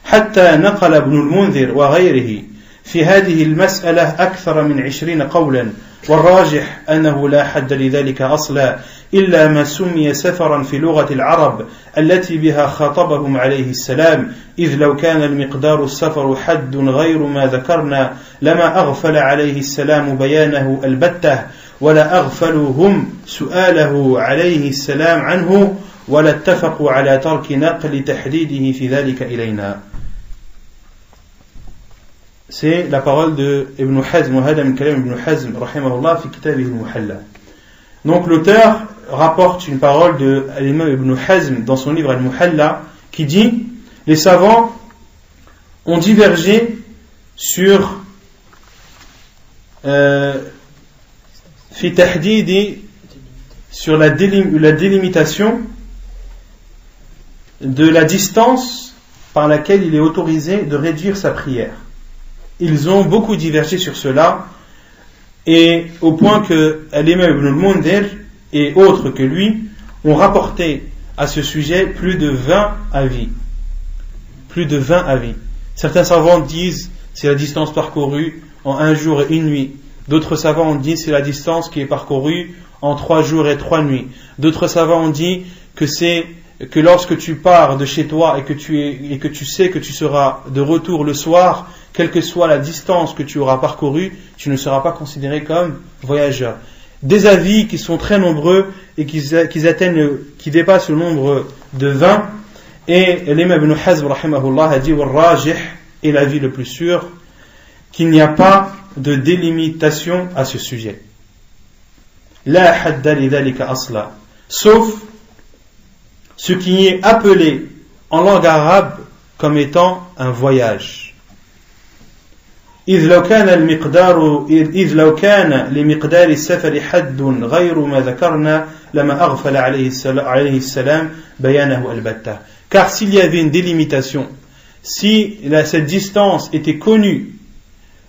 حتى نقل ابن المنذر وغيره في هذه المسألة أكثر من 20 قولا والراجح أنه لا حد لذلك أصلا إلا ما سمي سفرا في لغة العرب التي بها خاطبهم عليه السلام إذ لو كان المقدار السفر حد غير ما ذكرنا لما أغفل عليه السلام بيانه البتة ولا أغفلهم سؤاله عليه السلام عنه ولا اتفقوا على ترك نقل تحديده في ذلك إلينا. C'est la parole de Ibn Hazm, وهذا من كلام Ibn Hazm رحمه الله في كتابه المحلى. Donc l'auteur rapporte une parole de l'imam Ibn Hazm dans son livre Al-Muhalla qui dit les savants ont divergé sur fi tahdidi, sur la délimitation de la distance par laquelle il est autorisé de réduire sa prière. Ils ont beaucoup divergé sur cela, et au point que l'imam Ibn al-Mundhir et autres que lui ont rapporté à ce sujet plus de 20 avis. Plus de 20 avis. Certains savants disent c'est la distance parcourue en 1 jour et 1 nuit. D'autres savants ont dit c'est la distance qui est parcourue en 3 jours et 3 nuits. D'autres savants ont dit que c'est que lorsque tu pars de chez toi et que tu sais que tu seras de retour le soir, quelle que soit la distance que tu auras parcourue, tu ne seras pas considéré comme voyageur. Des avis qui sont très nombreux et qui dépassent le nombre de 20. Et l'imam Ibn Hazm rahimahullah a dit wal-rajih est l'avis le plus sûr, qu'il n'y a pas de délimitation à ce sujet. La hadda li dhalika asla, sauf ce qui est appelé en langue arabe comme étant un voyage. إذ لو كان لمقدار السفر حد غير ما ذكرنا لما أغفل عليه السلام بيانه البتة. Car s'il y avait une délimitation, si cette distance était connue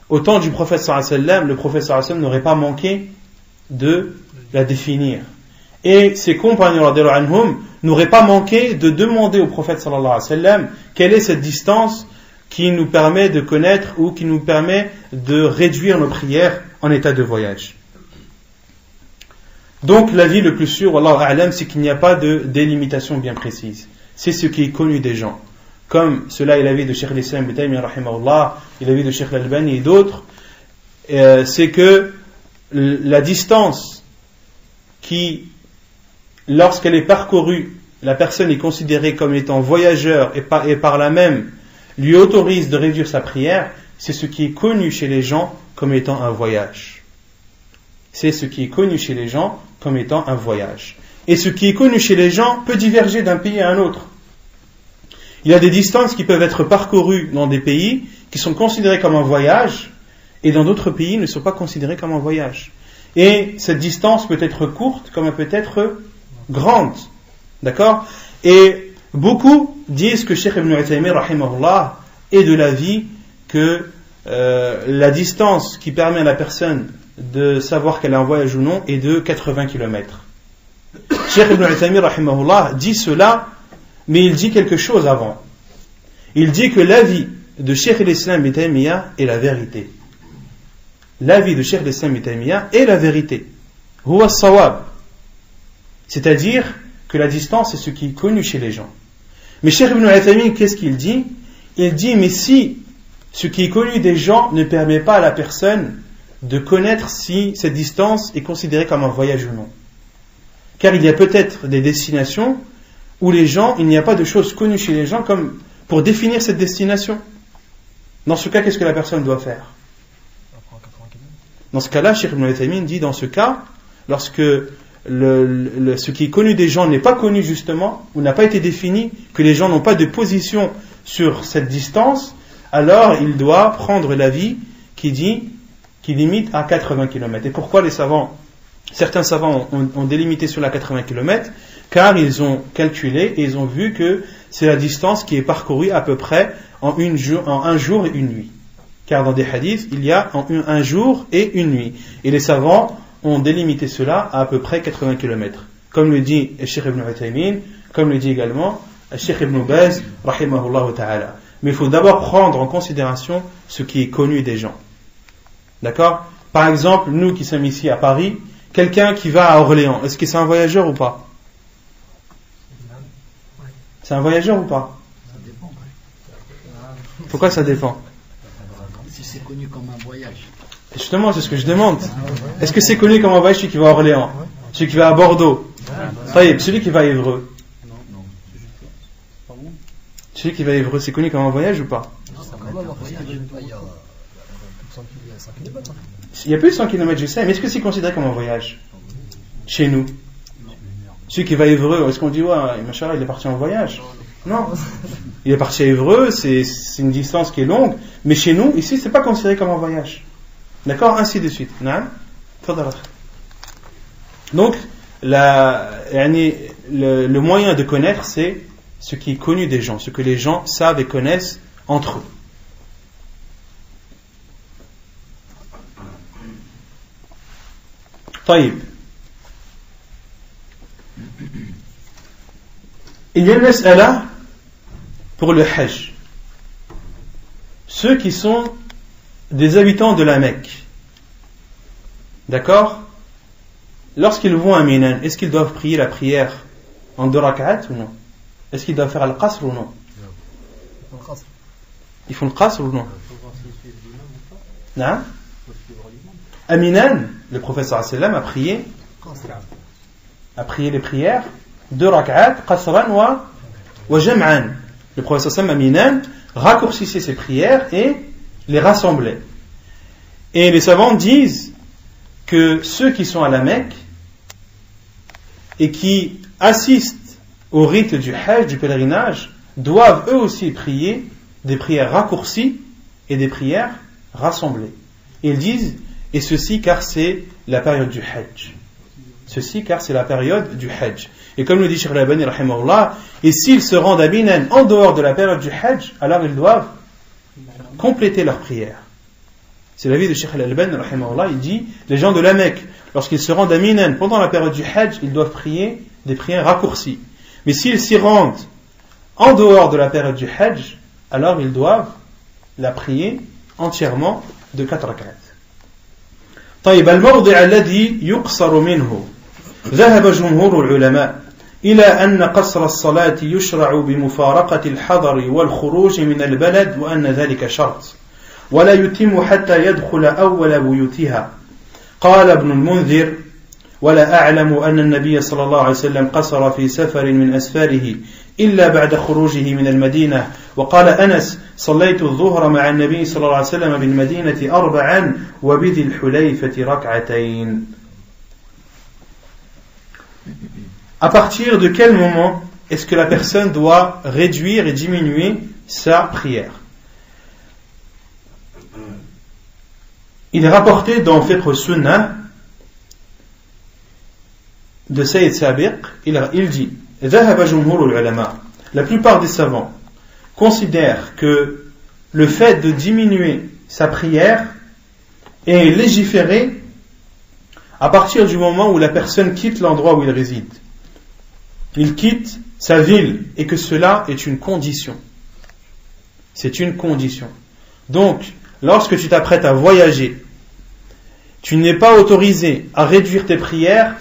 au temps du prophète sallallahu alayhi wa sallam, le prophète sallallahu alayhi wa sallam n'aurait pas manqué de la définir. Et ses compagnons radhiyallahu anhum n'auraient pas manqué de demander au prophète sallallahu alayhi wa sallam quelle est cette distance qui nous permet de connaître ou qui nous permet de réduire nos prières en état de voyage. Donc l'avis le plus sûr, wallahu a'lam, c'est qu'il n'y a pas de délimitation bien précise. C'est ce qui est connu des gens. Comme cela est l'avis de Cheikh al-Islam Ibn Taymiyyah rahimahullah, et l'avis de Cheikh al-Albani et d'autres, c'est que la distance qui, lorsqu'elle est parcourue, la personne est considérée comme étant voyageur et par là même lui autorise de réduire sa prière, c'est ce qui est connu chez les gens comme étant un voyage. C'est ce qui est connu chez les gens comme étant un voyage. et ce qui est connu chez les gens peut diverger d'un pays à un autre. Il y a des distances qui peuvent être parcourues dans des pays qui sont considérés comme un voyage, et dans d'autres pays ne sont pas considérés comme un voyage. Et cette distance peut être courte comme elle peut être grande. D'accord? Et beaucoup disent que Cheikh Ibn Uthaymin, rahimahullah, est de l'avis que la distance qui permet à la personne de savoir qu'elle est en voyage ou non est de 80 km. Cheikh Ibn Uthaymin, rahimahullah, dit cela, mais il dit quelque chose avant. Il dit que l'avis de Cheikh l'Islam Ibn Taymiyyah est la vérité. L'avis de Cheikh l'Islam Ibn Taymiyyah est la vérité. Huwa as-sawab. C'est-à-dire que la distance est ce qui est connu chez les gens. Mais Cheikh Ibn Uthaymin, qu'est-ce qu'il dit? Il dit, mais si ce qui est connu des gens ne permet pas à la personne de connaître si cette distance est considérée comme un voyage ou non. Car il y a peut-être des destinations où les gens, il n'y a pas de choses connues chez les gens comme pour définir cette destination. Dans ce cas, qu'est-ce que la personne doit faire? Dans ce cas-là, Cheikh Ibn Uthaymin dit, dans ce cas, lorsque ce qui est connu des gens n'est pas connu justement, ou n'a pas été défini, que les gens n'ont pas de position sur cette distance, alors il doit prendre l'avis qui limite à 80 km. Et pourquoi certains savants ont délimité sur la 80 km? Car ils ont calculé et ils ont vu que c'est la distance qui est parcourue à peu près en un jour et une nuit. Car dans des hadiths, il y a un jour et une nuit. Et les savants ont délimité cela à peu près 80 km. Comme le dit Cheikh Ibn Uthaymin, comme le dit également Cheikh Ibn Baz, rahimahullah ta'ala. Mais il faut d'abord prendre en considération ce qui est connu des gens. D'accord? Par exemple, nous qui sommes ici à Paris, quelqu'un qui va à Orléans, est-ce que c'est un voyageur ou pas? C'est un voyageur ou pas? Ça dépend. Pourquoi ça dépend? Si c'est connu comme un voyage. Justement, c'est ce que je demande. Est-ce que c'est connu comme un voyage celui qui va à Orléans? Celui qui va à Bordeaux? Celui qui va à Évreux? Non. Celui qui va à Évreux, c'est connu comme un voyage ou pas? Il y a plus de 100 km, je sais, mais est-ce que c'est considéré comme un voyage? Chez nous? Celui qui va à Évreux, est-ce qu'on dit, ouais, machallah, il est parti en voyage? Non. Il est parti à Évreux, c'est une distance qui est longue, mais chez nous, ici, c'est pas considéré comme un voyage. D'accord? Ainsi de suite. Donc, le moyen de connaître, c'est ce qui est connu des gens, ce que les gens savent et connaissent entre eux. طيب. Il y a une mas'ala pour le Hajj. Ceux qui sont des habitants de la Mecque, d'accord? Lorsqu'ils vont à Minan, est-ce qu'ils doivent prier la prière en 2 rak'at ou non? Est-ce qu'ils doivent faire al-qasr ou non? Ils font le qasr ou non? Non? À Minan, le prophète sallallahu alayhi wa sallam a prié les prières 2 rak'at, qasran wa jam'an. Le prophète sallallahu alayhi wa sallam à Minan raccourcissait ses prières et les rassemblait. Et les savants disent que ceux qui sont à la Mecque et qui assistent au rite du Hajj, du pèlerinage, doivent eux aussi prier des prières raccourcies et des prières rassemblées. Et ils disent, et ceci car c'est la période du Hajj. Ceci car c'est la période du Hajj. Et comme le dit Cheikh Al-Albani, rahimahullah, et s'ils se rendent à Minan en dehors de la période du Hajj, alors ils doivent compléter leur prière. C'est l'avis de Cheikh Al-Albani, rahimahullah, il dit, les gens de la Mecque, lorsqu'ils se rendent à Minan pendant la période du Hajj, ils doivent prier des prières raccourcies. Mais s'ils s'y rendent en dehors de la période du Hajj, alors ils doivent la prier entièrement de 4 rak'at. طيب الموضع الذي يقصر منه ذهب جمهور العلماء إلى أن قصر الصلاة يشرع بمفارقة الحضر والخروج من البلد وأن ذلك شرط ولا يتم حتى يدخل أول بيوتها. قال ابن المنذر ولا أعلم أن النبي صلى الله عليه وسلم قصر في سفر من أسفاره إلا بعد خروجه من المدينة. وقال أنس صليت الظهر مع النبي صلى الله عليه وسلم بالمدينة 4 وبذي الحليفة 2 ركعتين. à partir de quel moment est-ce que la personne doit réduire et diminuer sa prière? Il est rapporté dans Fiqh Sunnah de Sayyid Sabiq, il dit ذهب جمهور العلماء, la plupart des savants considèrent que le fait de diminuer sa prière est légiféré à partir du moment où la personne quitte l'endroit où il réside. Il quitte sa ville et que cela est une condition. C'est une condition. Donc, lorsque tu t'apprêtes à voyager, tu n'es pas autorisé à réduire tes prières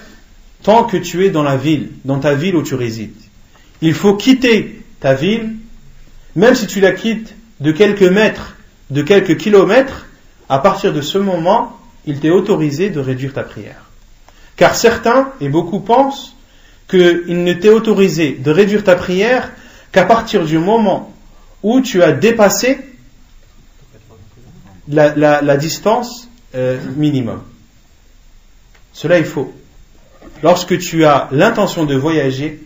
tant que tu es dans la ville, dans ta ville où tu résides. Il faut quitter ta ville, même si tu la quittes de quelques mètres, de quelques kilomètres, à partir de ce moment, il t'est autorisé de réduire ta prière. Car certains, et beaucoup pensent, qu'il ne t'est autorisé de réduire ta prière qu'à partir du moment où tu as dépassé la distance minimum. Cela est faux. Lorsque tu as l'intention de voyager,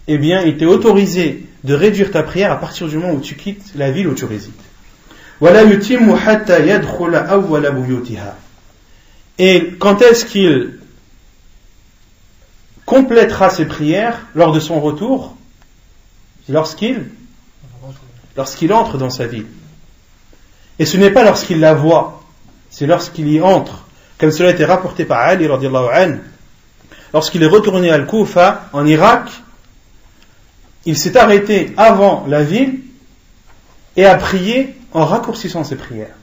eh bien, il t'est autorisé de réduire ta prière à partir du moment où tu quittes la ville où tu résides. Et quand est-ce qu'il complétera ses prières lors de son retour? Lorsqu'il entre dans sa ville. Et ce n'est pas lorsqu'il la voit, c'est lorsqu'il y entre. Comme cela a été rapporté par Ali radiyallahu anhu. Lorsqu'il est retourné à Al-Koufa, en Irak, il s'est arrêté avant la ville et a prié en raccourcissant ses prières.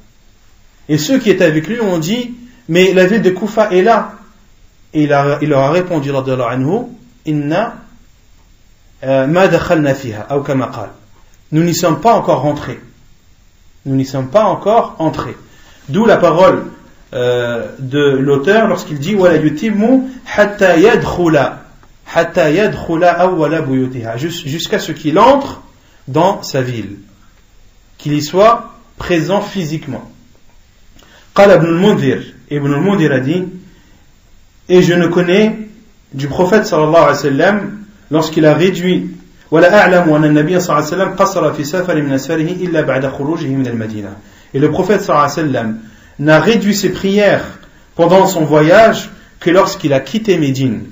Et ceux qui étaient avec lui ont dit, mais la ville de Koufa est là. Et il leur a répondu radiyallahu anhu, inna ma dakhalna fiha, ou kama qal. Nous n'y sommes pas encore rentrés. Nous n'y sommes pas encore entrés. D'où la parole de l'auteur lorsqu'il dit wala yutimmu hatta yadkhula awwala buyutiha, jusqu'à ce qu'il entre dans sa ville, qu'il y soit présent physiquement. Qala Ibn al-Mundhir a dit, et je ne connais du prophète sallallahu alayhi wa sallam lorsqu'il a réduit ولا أعلم أن النبي صلى الله عليه وسلم قصر في سفر من أسفاره إلا بعد خروجه من المدينة. Et le prophète sallallahu alayhi wa sallam n'a réduit ses prières pendant son voyage que lorsqu'il a quitté Médine.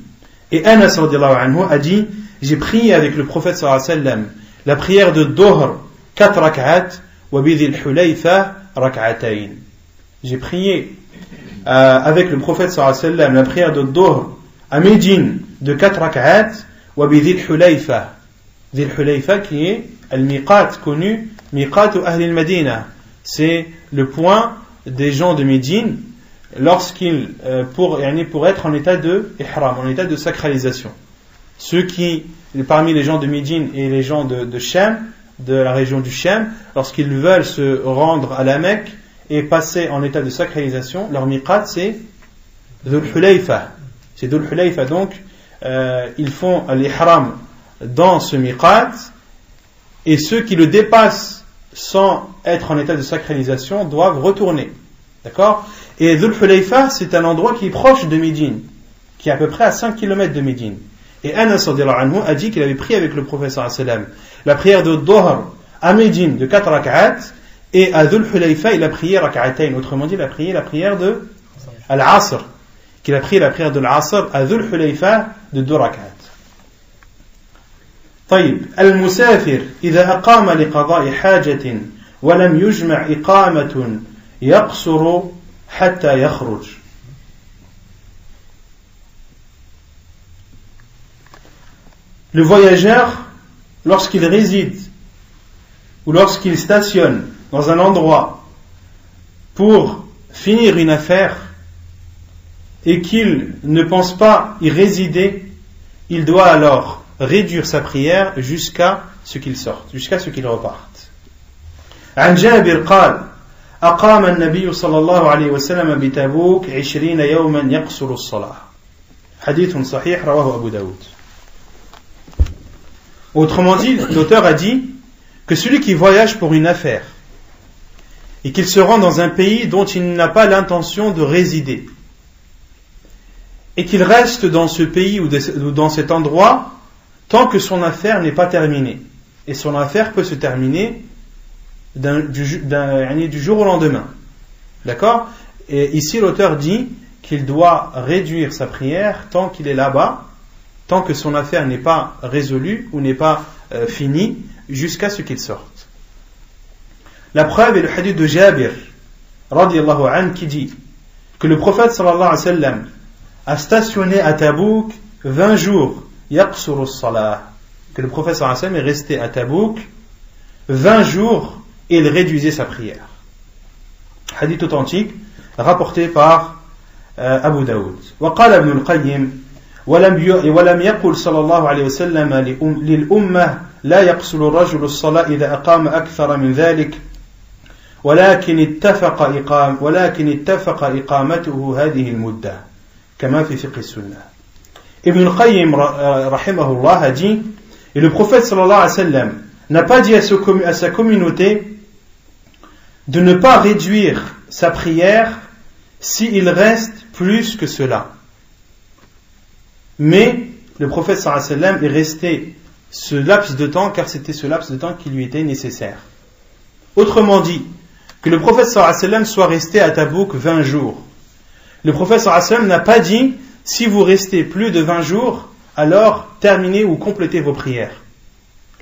Et Anas radiyallahu anhu a dit, j'ai prié avec le prophète sallallahu alayhi wa sallam la prière de Dohr 4 rak'at wa bidhil hulayfa rak'atayn. J'ai prié avec le prophète sallallahu alayhi wa sallam la prière de Dohr à Médine de 4 rak'at wa bidhil hulayfa. Dhil Hulayfa qui est al-miqat connu, miqat ahl al-Madina, c'est le point des gens de Médine lorsqu'ils pour être en état de ihram, en état de sacralisation. Ceux qui parmi les gens de Médine et les gens de Sham, de la région du Sham, lorsqu'ils veulent se rendre à la Mecque et passer en état de sacralisation, leur miqat c'est Dhul Hulayfa. C'est Dhul Hulayfa, donc ils font l'ihram dans ce miqat, et ceux qui le dépassent sans être en état de sacralisation doivent retourner. D'accord? Et Dhul Hulayfa, c'est un endroit qui est proche de Médine, qui est à peu près à 5 km de Médine. Et Anas radiyallahu anhu a dit qu'il avait prié avec le prophète sallallahu alayhi wa sallam la prière de Dohr à Médine de 4 rak'at, et à Dhul Hulayfa il a prié rak'atayn, autrement dit il a prié la prière de Al-Asr, qu'il a prié la prière de Al-Asr à Dhul Hulayfa de 2 rak'at. طيب المسافر إذا أقام لقضاء حاجة ولم يجمع إقامة يقصر حتى يخرج. Le voyageur, lorsqu'il réside ou lorsqu'il stationne dans un endroit pour finir une affaire et qu'il ne pense pas y résider, il doit alors réduire sa prière jusqu'à ce qu'il sorte, jusqu'à ce qu'il reparte. عن جابر قال أقام النبي صلى الله عليه وسلم بتبوك 20 يوما يقصر الصلاة. حديث صحيح رواه أبو داود. Autrement dit, l'auteur a dit que celui qui voyage pour une affaire et qu'il se rend dans un pays dont il n'a pas l'intention de résider, et qu'il reste dans ce pays ou dans cet endroit tant que son affaire n'est pas terminée. Et son affaire peut se terminer du jour au lendemain. D'accord? Et ici l'auteur dit qu'il doit réduire sa prière tant qu'il est là-bas, tant que son affaire n'est pas résolue ou n'est pas finie, jusqu'à ce qu'il sorte. La preuve est le hadith de Jabir radiyallahu anhu qui dit que le prophète sallallahu alayhi wa sallam a stationné à Tabouk 20 jours, yaqsuru as-salah, que le prophète sallallahu alayhi wa sallam est resté à Tabouk 20 jours et il réduisait sa prière. Hadith authentique rapporté par Abu Daoud. وقال ابن القيم ولم يقل صلى الله عليه وسلم للأمة لا يقصر الرجل الصلاة إذا أقام أكثر من ذلك ولكن اتفق إقامته هذه المدة كما في فقه السنة. Ibn al-Qayyim rahimahullah a dit, et le prophète sallallahu alayhi wa sallam n'a pas dit à sa communauté de ne pas réduire sa prière s'il reste plus que cela. Mais le prophète sallallahu alayhi wa sallam est resté ce laps de temps car c'était ce laps de temps qui lui était nécessaire. Autrement dit, que le prophète sallallahu alayhi wa sallam soit resté à Tabouk 20 jours. Le prophète sallallahu alayhi wa sallam n'a pas dit si vous restez plus de 20 jours, alors terminez ou complétez vos prières.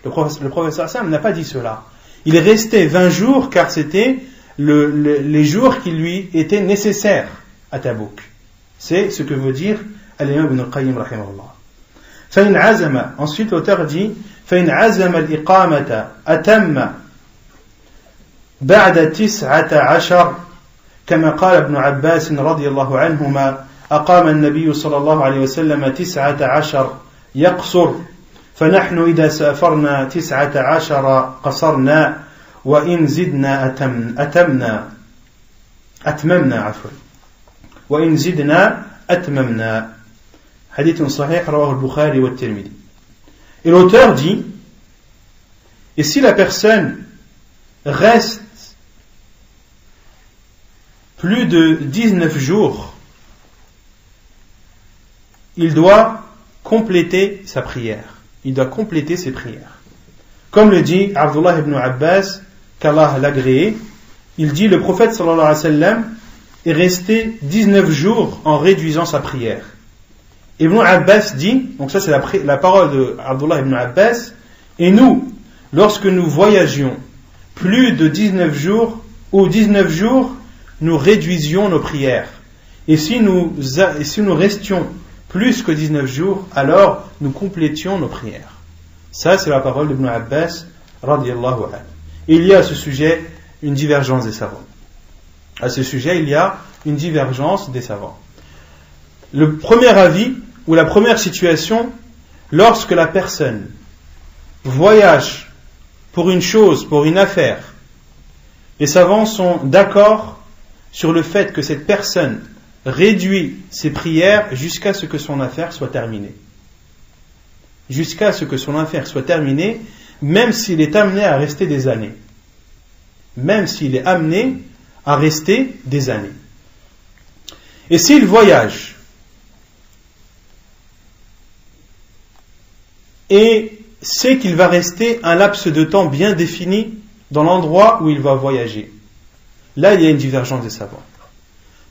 Le prophète sallallahu alayhi wa sallam n'a pas dit cela. Il est resté 20 jours car c'était les jours qui lui étaient nécessaires à Tabouk. C'est ce que veut dire Al-Imam Ibn al-Qayyim rahimahullah. فإن عزم, ensuite l'auteur dit فإن عزم الإقامة أتم بعد 19 كما قال ابن عباس رضي الله عنهما أقام النبي صلى الله عليه وسلم 19 يقصر فنحن إذا سافرنا 19 قصرنا وإن زدنا أتممنا وإن زدنا أتممنا. Hadith sahih rawahu al-Bukhari wa al-Tirmidhi. Et l'auteur dit, et si la personne reste plus de 19 jours, il doit compléter sa prière. Il doit compléter ses prières. Comme le dit Abdullah ibn Abbas, qu'Allah l'agréé, il dit le prophète sallallahu alayhi wa sallam est resté 19 jours en réduisant sa prière. Ibn Abbas dit, donc ça c'est la parole de Abdullah ibn Abbas, et nous, lorsque nous voyagions plus de 19 jours, ou 19 jours, nous réduisions nos prières. Et si nous restions plus que 19 jours, alors nous complétions nos prières. Ça c'est la parole d'Ibn Abbas, radiyallahu anhu. Et il y a à ce sujet une divergence des savants. À ce sujet, il y a une divergence des savants. Le premier avis, ou la première situation, lorsque la personne voyage pour une chose, pour une affaire, les savants sont d'accord sur le fait que cette personne réduit ses prières jusqu'à ce que son affaire soit terminée. Jusqu'à ce que son affaire soit terminée, même s'il est amené à rester des années. Même s'il est amené à rester des années. Et s'il voyage et sait qu'il va rester un laps de temps bien défini dans l'endroit où il va voyager, là il y a une divergence des savants.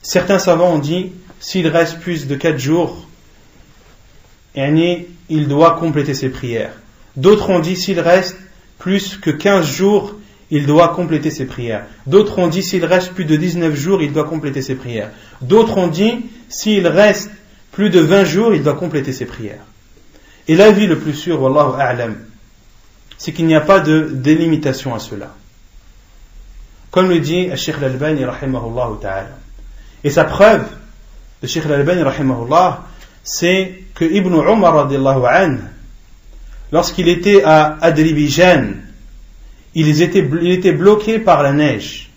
Certains savants ont dit s'il reste plus de 4 jours, il doit compléter ses prières. D'autres ont dit s'il reste plus que 15 jours, il doit compléter ses prières. D'autres ont dit s'il reste plus de 19 jours, il doit compléter ses prières. D'autres ont dit s'il reste plus de 20 jours, il doit compléter ses prières. Et l'avis le plus sûr, wallahu a'lam, c'est qu'il n'y a pas de délimitation à cela. Comme le dit Cheikh Al-Albani rahimahullah ta'ala. Et sa preuve de Cheikh Al-Albani rahimahullah, c'est que Ibn Umar radiyallahu anhu, lorsqu'il était à Adribijan, il était bloqué par la neige.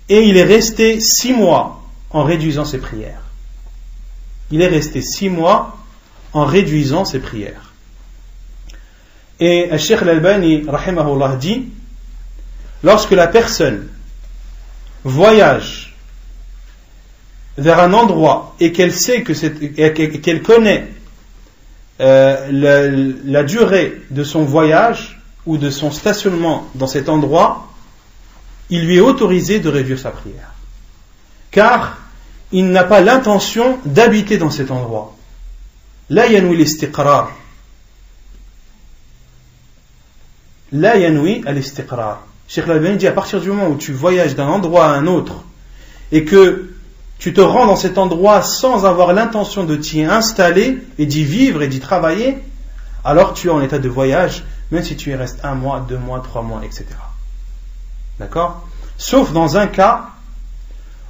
Et il est resté 6 mois en réduisant ses prières. Il est resté 6 mois en réduisant ses prières. Et Cheikh Al-Albani rahimahullah dit, « Lorsque la personne voyage vers un endroit et qu'elle sait qu'elle connaît la durée de son voyage ou de son stationnement dans cet endroit, il lui est autorisé de réduire sa prière. Car il n'a pas l'intention d'habiter dans cet endroit. La yanwi l'istiqrar. La yanwi al-istiqrar. Cheikh Al-Albani dit, à partir du moment où tu voyages d'un endroit à un autre et que tu te rends dans cet endroit sans avoir l'intention de t'y installer et d'y vivre et d'y travailler, alors tu es en état de voyage, même si tu y restes 1 mois, 2 mois, 3 mois, etc. D'accord ? Sauf dans un cas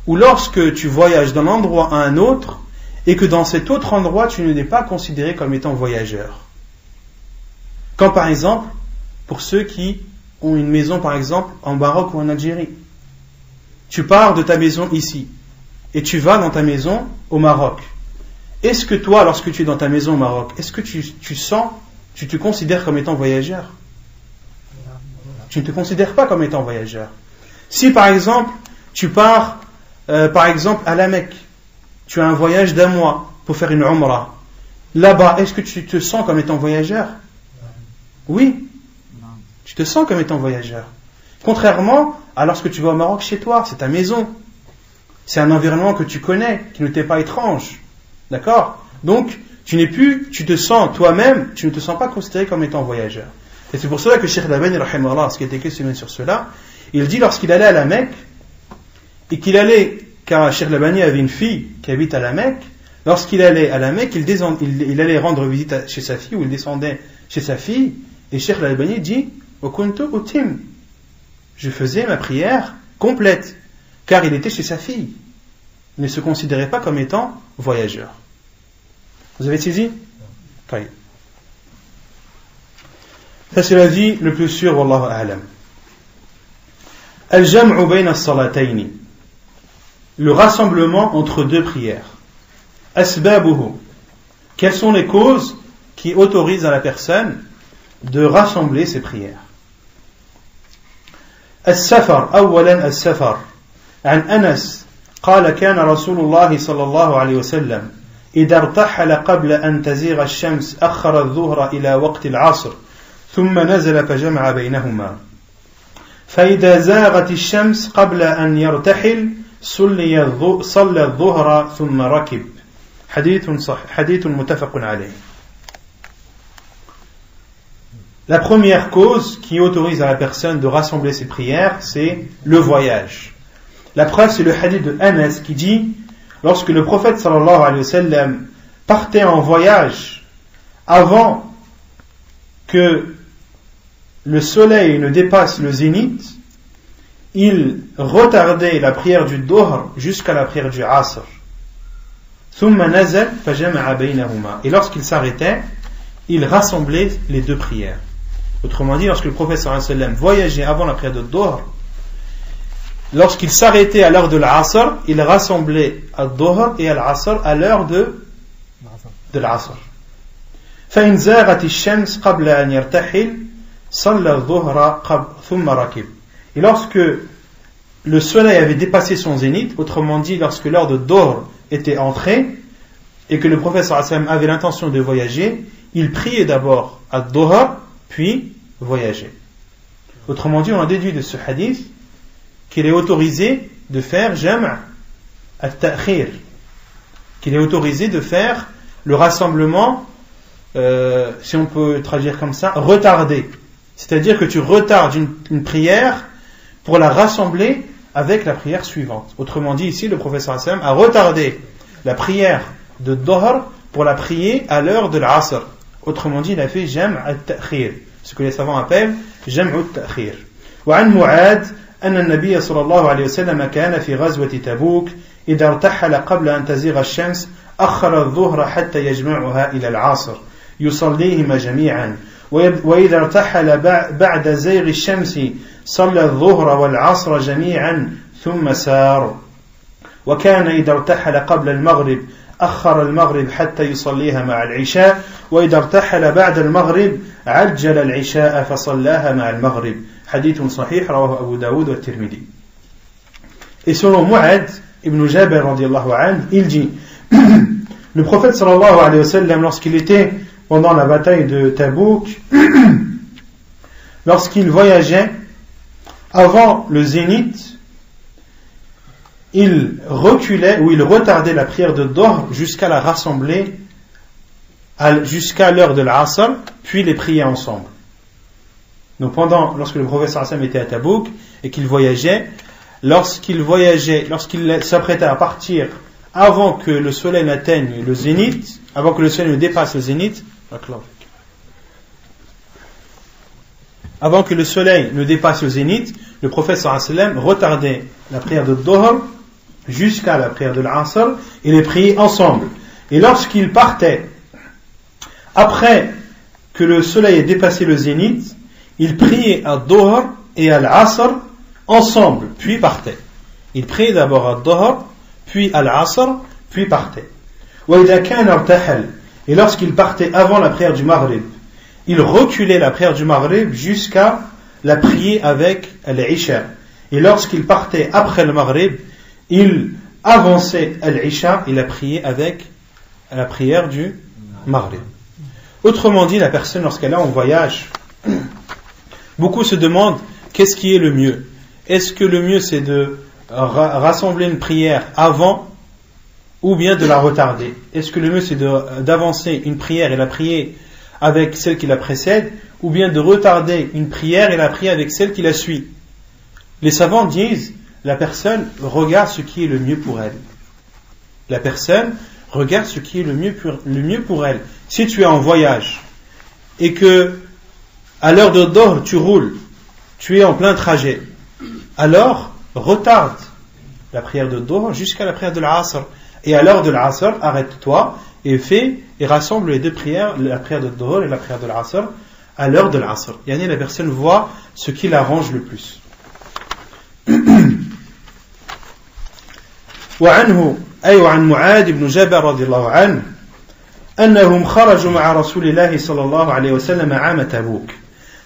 où lorsque tu voyages d'un endroit à un autre et que dans cet autre endroit tu n'es pas considéré comme étant voyageur. Comme par exemple, pour ceux qui ont une maison par exemple en Maroc ou en Algérie. Tu pars de ta maison ici et tu vas dans ta maison au Maroc. Est-ce que toi, lorsque tu es dans ta maison au Maroc, est-ce que tu te considères comme étant voyageur? Tu ne te considères pas comme étant voyageur. Si par exemple, tu pars par exemple à la Mecque, tu as un voyage d'1 mois pour faire une umrah. Là-bas, est-ce que tu te sens comme étant voyageur? Oui. Tu te sens comme étant voyageur. Contrairement à lorsque tu vas au Maroc chez toi, c'est ta maison. C'est un environnement que tu connais, qui ne t'est pas étrange. D'accord? Donc, tu te sens toi-même, tu ne te sens pas considéré comme étant voyageur. Et c'est pour cela que Cheikh Al-Albani, rahimahullah, ce qui était questionné sur cela, il dit lorsqu'il allait à la Mecque, et qu'il allait, car Cheikh Al-Albani avait une fille qui habite à la Mecque, lorsqu'il allait à la Mecque, il allait rendre visite chez sa fille, ou il descendait chez sa fille, et Cheikh Al-Albani dit, je faisais ma prière complète, car il était chez sa fille. Il ne se considérait pas comme étant voyageur. Vous avez saisi? Ça c'est l'avis le plus sûr, wallahu a'lam. Al-jam'u bayna as-salatayn. Le rassemblement entre 2 prières. Asbabuhu. Quelles sont les causes qui autorisent à la personne de rassembler ses prières? السفر أولا السفر عن أنس قال كان رسول الله صلى الله عليه وسلم إذا ارتحل قبل أن تزيغ الشمس أخر الظهر إلى وقت العصر ثم نزل فجمع بينهما فإذا زاغت الشمس قبل أن يرتحل صلى الظهر ثم ركب حديث متفق عليه. La première cause qui autorise à la personne de rassembler ses prières, c'est le voyage. La preuve, c'est le hadith de Anas qui dit, lorsque le prophète sallallahu alayhi wa sallam partait en voyage, avant que le soleil ne dépasse le zénith, il retardait la prière du Dhuhr jusqu'à la prière du Asr. Et lorsqu'il s'arrêtait, il rassemblait les 2 prières. Autrement dit, lorsque le prophète sallallahu alayhi wa sallam voyageait avant la prière de Dhuhr, lorsqu'il s'arrêtait à l'heure de l'Asr, il rassemblait al-Dhuhr et al-Asr à l'heure de l'Asr. فإن زاغت الشمس قبل أن يرتحل صلى الظهر ثم ركب. Et lorsque le soleil avait dépassé son zénith, autrement dit, lorsque l'heure de Dhuhr était entrée, et que le prophète sallallahu alayhi wa sallam avait l'intention de voyager, il priait d'abord al-Dhuhr, puis voyager. Autrement dit, on a déduit de ce hadith qu'il est autorisé de faire jam' al-ta'khir, qu'il est autorisé de faire le rassemblement, si on peut traduire comme ça, retardé. C'est-à-dire que tu retardes une prière pour la rassembler avec la prière suivante. Autrement dit, ici, le prophète sallallahu alayhi wa sallam a retardé la prière de Dhuhr pour la prier à l'heure de l'Asr. Autrement dit, il a fait jam' al-ta'khir, ce que les savants appellent jam' al-ta'khir. وعن معاذ أن النبي صلى الله عليه وسلم كان في غزوة تبوك إذا ارتحل قبل أن تزيغ الشمس أخر الظهر حتى يجمعها إلى العصر يصليهما جميعا وإذا ارتحل بعد زيغ الشمس صلى الظهر والعصر جميعا ثم سار وكان إذا ارتحل قبل المغرب أخر المغرب حتى يصليها مع العشاء وإذا ارتحل بعد المغرب عجل العشاء فصلاها مع المغرب حديث صحيح رواه أبو داود والترمذي. Et selon Mu'ad, ibn Jabir radiyallahu anhu, il dit le prophète sallallahu alayhi wa sallam, lorsqu'il était pendant la bataille de Tabouk, lorsqu'il voyageait avant le zénith, il reculait ou il retardait la prière de Dhuhr jusqu'à la rassembler jusqu'à l'heure de l'Asr, puis les prier ensemble. Donc lorsque le prophète sallallahu alayhi wa sallam était à Tabouk et qu'il voyageait, lorsqu'il s'apprêtait à partir avant que le soleil n'atteigne le zénith, avant que le soleil ne dépasse le zénith, avant que le soleil ne dépasse le zénith, le prophète sallallahu alayhi wa sallam retardait la prière de Dhuhr jusqu'à la prière de l'Asr et les priait ensemble. Et lorsqu'il partait, après que le soleil ait dépassé le zénith, il priait à Dhuhr et à l'Asr ensemble, puis partait. Il priait d'abord à Dhuhr, puis à l'Asr, puis partait. Et lorsqu'il partait avant la prière du Maghrib, il reculait la prière du Maghrib jusqu'à la prier avec l'Isha. Et lorsqu'il partait après le Maghrib, il avançait l'Isha et la priait avec la prière du Maghrib. Autrement dit, la personne, lorsqu'elle est en voyage, beaucoup se demandent qu'est-ce qui est le mieux. Est-ce que le mieux c'est de rassembler une prière avant ou bien de la retarder? Est-ce que le mieux c'est d'avancer une prière et la prier avec celle qui la précède, ou bien de retarder une prière et la prier avec celle qui la suit? Les savants disent, la personne regarde ce qui est le mieux pour elle. La personne regarde ce qui est le mieux pour elle. Si tu es en voyage et que à l'heure de Dhuhr tu roules, tu es en plein trajet, alors retarde la prière de Dhuhr jusqu'à la prière de l'Asr. Et à l'heure de l'Asr, arrête-toi et rassemble les deux prières, la prière de Dhuhr et la prière de l'Asr, à l'heure de l'Asr. Yani la personne voit ce qui l'arrange le plus. وعنه أي وعن معاذ بن جبل رضي الله عنه أنهم خرجوا مع رسول الله صلى الله عليه وسلم عام تبوك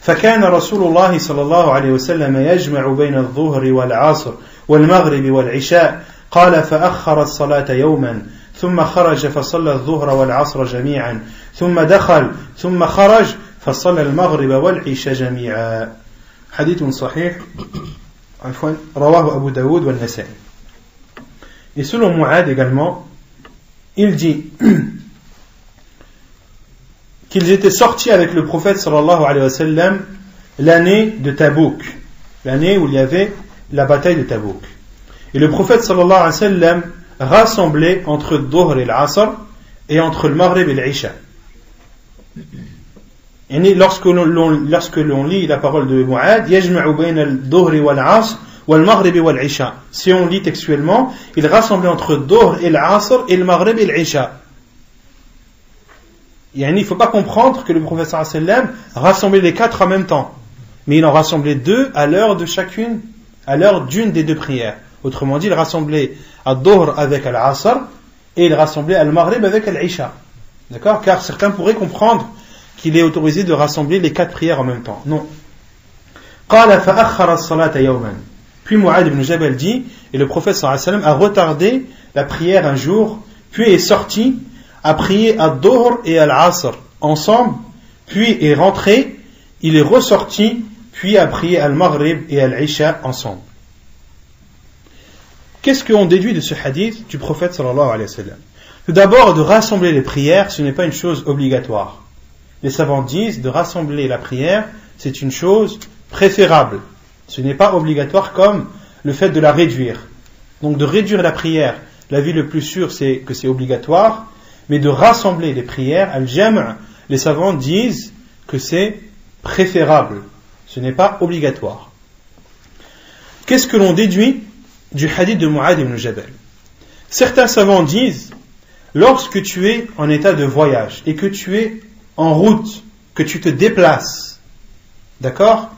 فكان رسول الله صلى الله عليه وسلم يجمع بين الظهر والعصر والمغرب والعشاء قال فأخر الصلاة يوما ثم خرج فصلى الظهر والعصر جميعا ثم دخل ثم خرج فصلى المغرب والعشاء جميعا. حديث صحيح رواه أبو داود والنسائي. Et selon Mu'ad également, il dit qu'ils étaient sortis avec le prophète sallallahu alayhi wa sallam l'année de Tabouk, l'année où il y avait la bataille de Tabouk. Et le prophète sallallahu alayhi wa sallam rassemblait entre Dhuhr et l'Asr et entre le Maghrib et l'Isha. Et lorsque l'on lit la parole de Mu'ad, yajma'u bayna al-Dhuhr wal-'Asr wal-Maghrib wal-'Isha. Si on lit textuellement, il rassemblait entre Dhuhr et l'Asr et le Maghrib et l'Isha. Il ne faut pas comprendre que le prophète sallallahu alayhi wa sallam rassemblait les quatre en même temps, mais il en rassemblait deux à l'heure de chacune, à l'heure d'une des deux prières. Autrement dit, il rassemblait al-Dhuhr avec al-Asr et il rassemblait al-Maghrib avec al-Isha. D'accord? Car certains pourraient comprendre qu'il est autorisé de rassembler les quatre prières en même temps. Non. قال فأخر الصلاة يوما. Puis Mu'ad ibn Jabal dit, et le prophète sallallahu alayhi wa sallam a retardé la prière un jour, puis est sorti à prier à Dhuhr et à l'Asr ensemble, puis est rentré, il est ressorti, puis a prié à Maghrib et à l'Isha ensemble. Qu'est-ce qu'on déduit de ce hadith du prophète sallallahu alayhi wa sallam? Tout d'abord, de rassembler les prières, ce n'est pas une chose obligatoire. Les savants disent de rassembler la prière, c'est une chose préférable. Ce n'est pas obligatoire comme le fait de la réduire. Donc de réduire la prière, l'avis le plus sûr c'est que c'est obligatoire, mais de rassembler les prières, al-jam', les savants disent que c'est préférable. Ce n'est pas obligatoire. Qu'est-ce que l'on déduit du hadith de Mu'ad ibn Jabal? Certains savants disent, lorsque tu es en état de voyage et que tu es en route, que tu te déplaces, d'accord?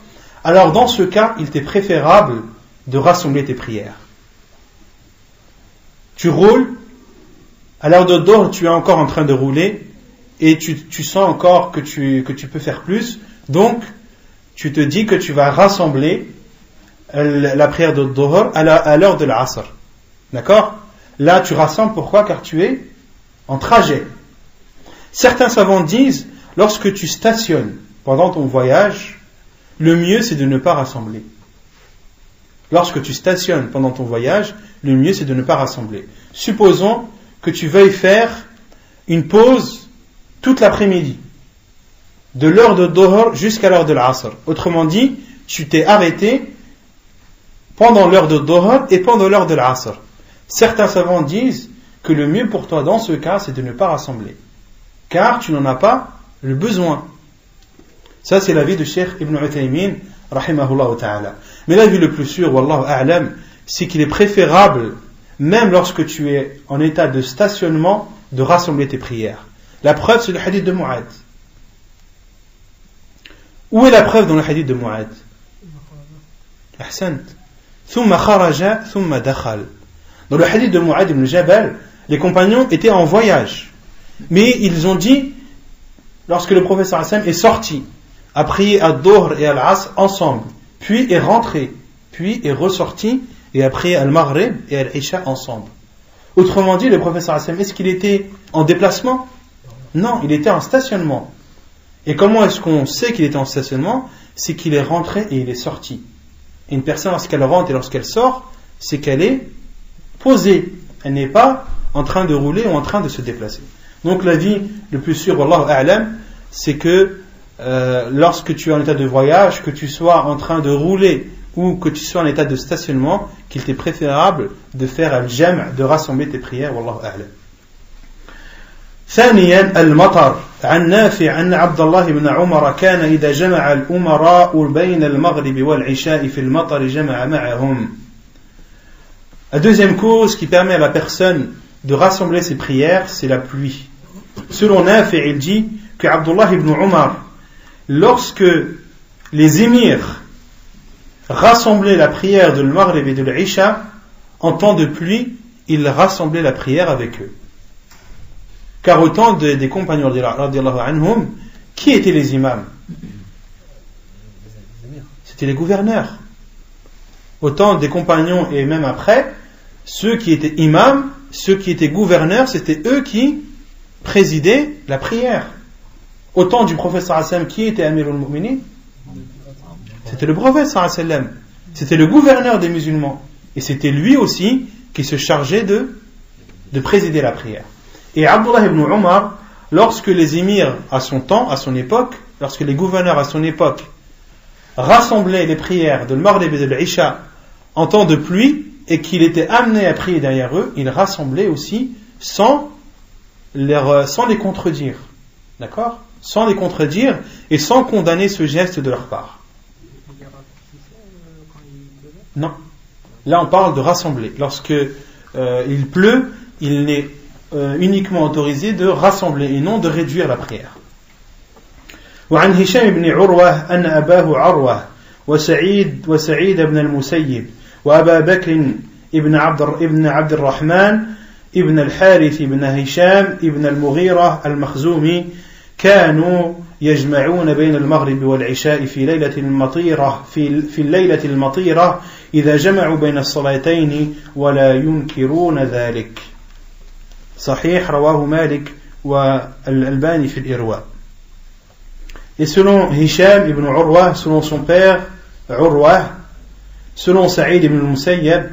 Alors dans ce cas, il t'est préférable de rassembler tes prières. Tu roules, à l'heure de Dhuhr, tu es encore en train de rouler et tu sens encore que tu peux faire plus, donc tu te dis que tu vas rassembler la prière de Dhuhr à l'heure de l'Asr. D'accord? Là, tu rassembles, pourquoi? Car tu es en trajet. Certains savants disent, lorsque tu stationnes pendant ton voyage, le mieux c'est de ne pas rassembler. Lorsque tu stationnes pendant ton voyage, le mieux c'est de ne pas rassembler. Supposons que tu veuilles faire une pause toute l'après-midi, de l'heure de Dhuhr jusqu'à l'heure de l'Asr. Autrement dit, tu t'es arrêté pendant l'heure de Dhuhr et pendant l'heure de l'Asr. Certains savants disent que le mieux pour toi dans ce cas, c'est de ne pas rassembler, car tu n'en as pas le besoin. Ça, c'est l'avis de Cheikh Ibn Uthaymin, rahimahullah ta'ala. Mais l'avis le plus sûr, wallahu a'lam, c'est qu'il est préférable, même lorsque tu es en état de stationnement, de rassembler tes prières. La preuve, c'est le hadith de Mu'ad. Où est la preuve dans le hadith de Mu'ad? Ahsant. Thumma kharaja, thumma dakhal. Dans le hadith de Mu'ad ibn Jabal, les compagnons étaient en voyage. Mais ils ont dit, lorsque le prophète sallallahu alayhi wa sallam est sorti, a prié à Dhuhr et à l'Asr ensemble, puis est rentré, puis est ressorti et a prié à Al-Maghrib et à l'Isha ensemble. Autrement dit, le prophète sallallahu alayhi wa sallam, est-ce qu'il était en déplacement? Non, il était en stationnement. Et comment est-ce qu'on sait qu'il était en stationnement? C'est qu'il est rentré et il est sorti. Et une personne, lorsqu'elle rentre et lorsqu'elle sort, c'est qu'elle est posée. Elle n'est pas en train de rouler ou en train de se déplacer. Donc l'avis le plus sûr, wallahu a'lam, c'est que lorsque tu es en état de voyage, que tu sois en train de rouler ou que tu sois en état de stationnement, qu'il t'est préférable de faire al-jam', de rassembler tes prières, wallahu a'lam. ثانيا المطر عن نافع أن عبد الله بن عمر كان إذا جمع الأمراء بين المغرب والعشاء في المطر جمع معهم. La deuxième cause qui permet à la personne de rassembler ses prières, c'est la pluie. Selon Nafi', il dit que Abdullah ibn Umar, lorsque les émirs rassemblaient la prière de l'Maghrib et de l'Isha, en temps de pluie, ils rassemblaient la prière avec eux. Car au temps des compagnons radiyallahu anhum, qui étaient les imams? C'était les gouverneurs. Au temps des compagnons et même après, ceux qui étaient imams, ceux qui étaient gouverneurs, c'était eux qui présidaient la prière. Au temps du prophète sallallahu alayhi wa sallam, qui était Amirul Mu'minin? C'était le prophète sallallahu alayhi wa sallam. C'était le gouverneur des musulmans. Et c'était lui aussi qui se chargeait de présider la prière. Et Abdullah ibn Umar, lorsque les émirs à son temps, à son époque, lorsque les gouverneurs à son époque rassemblaient les prières de l'Maghrib et de l'Isha en temps de pluie et qu'il était amené à prier derrière eux, il rassemblait aussi sans les contredire. D'accord? Sans les contredire et sans condamner ce geste de leur part. Non. Là on parle de rassembler. Lorsque il pleut, il n'est uniquement autorisé de rassembler et non de réduire la prière. وعن هشام بن عروة أن أباه عروة وسعيد بن المسيب وأبا بكر ابن عبد الرحمن ابن الحارث بن هشام ابن المغيرة المخزومي كانوا يجمعون بين المغرب والعشاء في ليلة المطيرة في الليلة المطيرة إذا جمعوا بين الصلاتين ولا ينكرون ذلك. صحيح رواه مالك والألباني في الإرواء. Et selon Hisham ibn Urwa, selon son père Urwa, selon Saïd ibn al-Musayyab,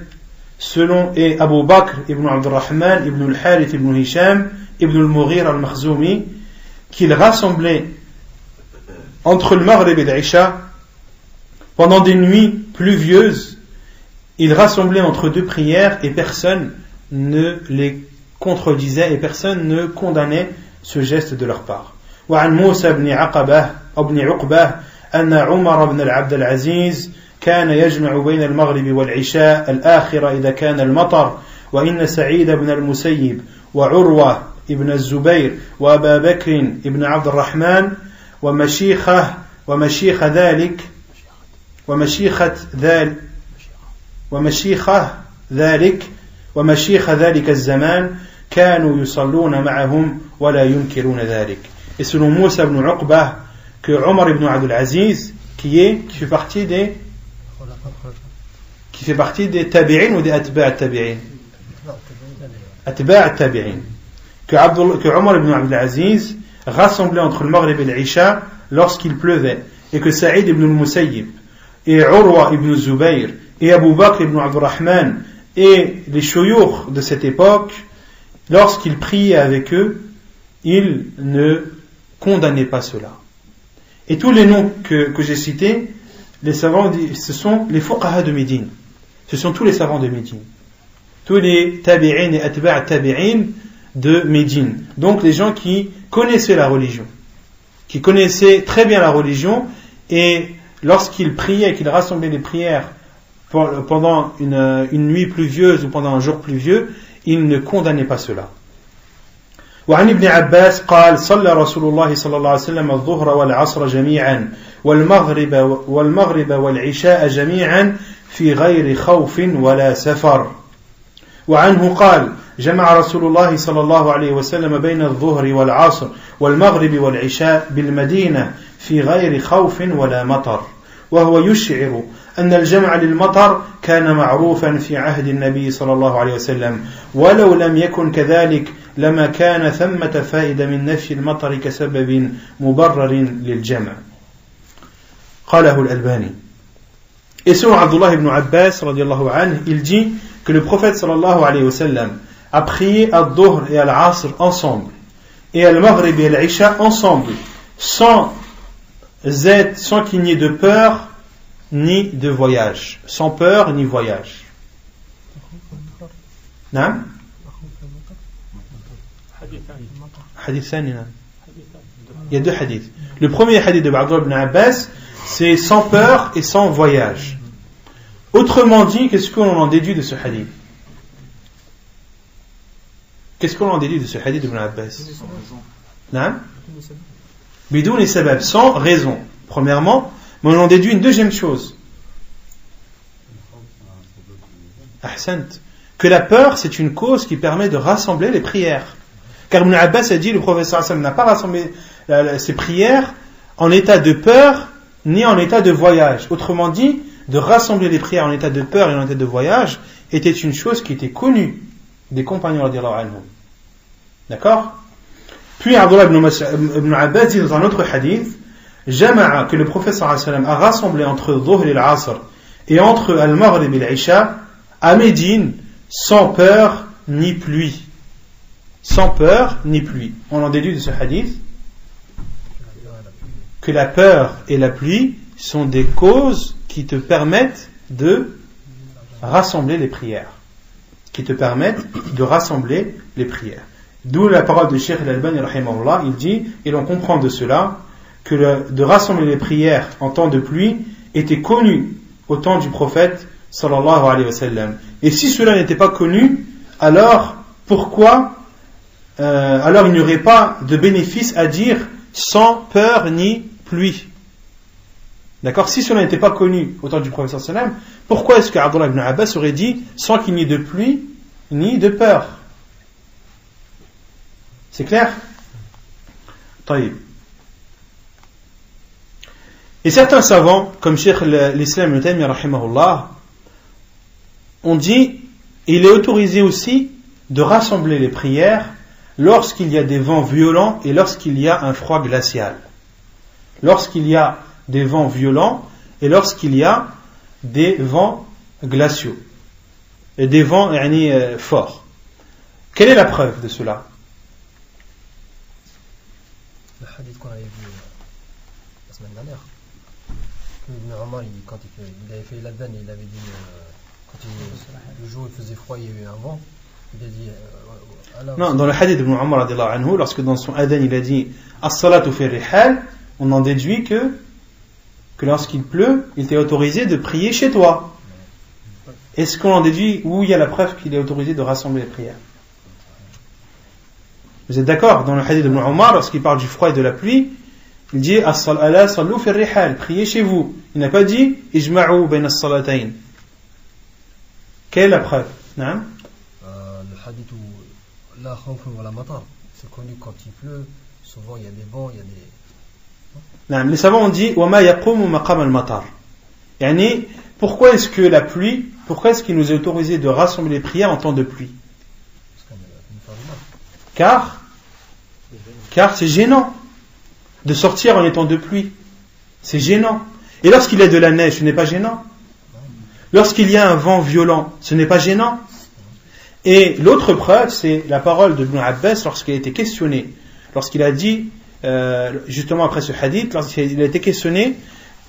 selon et Abu Bakr ibn Abdurrahman ibn al-Harith ibn Hisham ibn al-Mughira al-Makhzoumi, qu'il rassemblait entre le Maghrib et l'Isha pendant des nuits pluvieuses. Il rassemblait entre deux prières et personne ne les contredisait et personne ne condamnait ce geste de leur part. وعن موسى بن عقبة أن عمر بن العبد العزيز كان يجمع بين المغرب والعشاء الآخرة إذا كان المطر وإن سعيد بن المسيب وعروة ابن الزبير وأبا بكر ابن عبد الرحمن ومشيخ ذلك الزمان كانوا يصلون معهم ولا ينكرون ذلك. Et selon Moussa ibn Uqbah, que Omar ibn Abdul Aziz, qui fait partie des tabi'in ou des atba' tabi'in? Atba' tabi'in, que Omar ibn Abdul Aziz rassemblait entre le Maghrib et l'Isha lorsqu'il pleuvait, et que Saïd ibn al-Musayyib et Urwa ibn Zubayr et Abu Bakr ibn Abdurrahman et les shuyukh de cette époque, lorsqu'ils priaient avec eux, ils ne condamnaient pas cela. Et tous les noms que j'ai cités, les savants, ce sont les fuqaha de Médine. Ce sont tous les savants de Médine. Tous les tabi'in et atba' tabi'in de Médine. Donc les gens qui connaissaient la religion, qui connaissaient très bien la religion, et lorsqu'ils priaient, qu'ils rassemblaient les prières pendant une nuit pluvieuse ou pendant un jour pluvieux, ils ne condamnaient pas cela. وعن ابن عباس قال صلى رسول الله صلى الله عليه وسلم الظهر والعصر جميعا والمغرب والعشاء جميعا في غير خوف ولا سفر. وعنه قال جمع رسول الله صلى الله عليه وسلم بين الظهر والعصر والمغرب والعشاء بالمدينة في غير خوف ولا مطر، وهو يشعر أن الجمع للمطر كان معروفا في عهد النبي صلى الله عليه وسلم، ولو لم يكن كذلك لما كان ثمة فائدة من نفي المطر كسبب مبرر للجمع. قاله الألباني. Et selon Abdullah ibn Abbas radiallahu anhu, il dit que le prophète sallallahu alayhi wa sallam a prié al-Dhuhr et al-Asr ensemble, et al-Maghrib et al-Isha ensemble, sans qu'il n'y ait de peur ni de voyage, sans peur ni voyage. Non? Hadith thani. Il y a deux hadiths. Le premier hadith de Abdullah ibn Abbas, c'est sans peur et sans voyage. Autrement dit, qu'est-ce qu'on en déduit de ce hadith? Qu'est-ce qu'on en déduit de ce hadith d'Ibn Abbas? Non? Bidoun et sabab, sans raison. Premièrement, mais on en déduit une deuxième chose. Ahsant. Que la peur, c'est une cause qui permet de rassembler les prières. Car Ibn Abbas a dit, le professeur Hassan n'a pas rassemblé ses prières en état de peur ni en état de voyage. Autrement dit, de rassembler les prières en état de peur et en état de voyage était une chose qui était connue des compagnons radiyallahu anhum. D'accord? Puis Abdullah ibn Abbas dit dans un autre hadith, Jama'a, que le prophète sallallahu alayhi wa sallam a rassemblé entre Dhuhr et l'Asr et entre Al-Maghrib et l'Isha à Médine sans peur ni pluie. Sans peur ni pluie. On en déduit de ce hadith que la peur et la pluie sont des causes qui te permettent de rassembler les prières. Qui te permettent de rassembler les prières. D'où la parole de Cheikh Al-Albani rahimahullah, il dit, et l'on comprend de cela, que de rassembler les prières en temps de pluie était connu au temps du prophète sallallahu alayhi wa sallam. Et si cela n'était pas connu, alors pourquoi alors il n'y aurait pas de bénéfice à dire sans peur ni pluie? D'accord? Si cela n'était pas connu au temps du prophète sallallahu alayhi wa sallam, pourquoi est-ce qu'Abdullah ibn Abbas aurait dit sans qu'il n'y ait de pluie ni de peur? C'est clair? Taïb. Et certains savants, comme Cheikh l'Islam Ibn Taymiyyah rahimahullah, ont dit il est autorisé aussi de rassembler les prières lorsqu'il y a des vents violents et lorsqu'il y a un froid glacial. Lorsqu'il y a des vents violents et lorsqu'il y a des vents glaciaux et des vents forts. Quelle est la preuve de cela? Le hadith qu'on avait vu la semaine dernière. Ibn Omar, quand il avait fait l'adhan, il avait dit quand le jour il faisait froid, il y avait un vent. Il a dit non, dans le hadith d'Ibn Omar radiyallahu anhu, lorsque dans son adhan il a dit as-salatu fi rihal, on en déduit que lorsqu'il pleut, il t'est autorisé de prier chez toi. Est-ce qu'on en déduit où il y a la preuve qu'il est autorisé de rassembler les prières? Vous êtes d'accord? Dans le hadith d'Ibn Omar, lorsqu'il parle du froid et de la pluie, il dit as-salatu sallu fi rihal, priez chez vous. Il n'a pas dit ijma'u bayna as-salatayn. Quelle est la preuve? Non? Le hadith où la khawf wa la matar, c'est connu quand il pleut, souvent il y a des vents, il y a des... Non, les savants ont dit wa ma yaqumu maqam al-matar. Yani, pourquoi est-ce que la pluie, pourquoi est-ce qu'il nous est autorisé de rassembler les prières en temps de pluie? car c'est gênant de sortir en étant de pluie. C'est gênant. Et lorsqu'il y a de la neige, ce n'est pas gênant. Lorsqu'il y a un vent violent, ce n'est pas gênant. Et l'autre preuve, c'est la parole de Ibn Abbas lorsqu'il a été questionné, lorsqu'il a dit, justement après ce hadith, lorsqu'il a été questionné,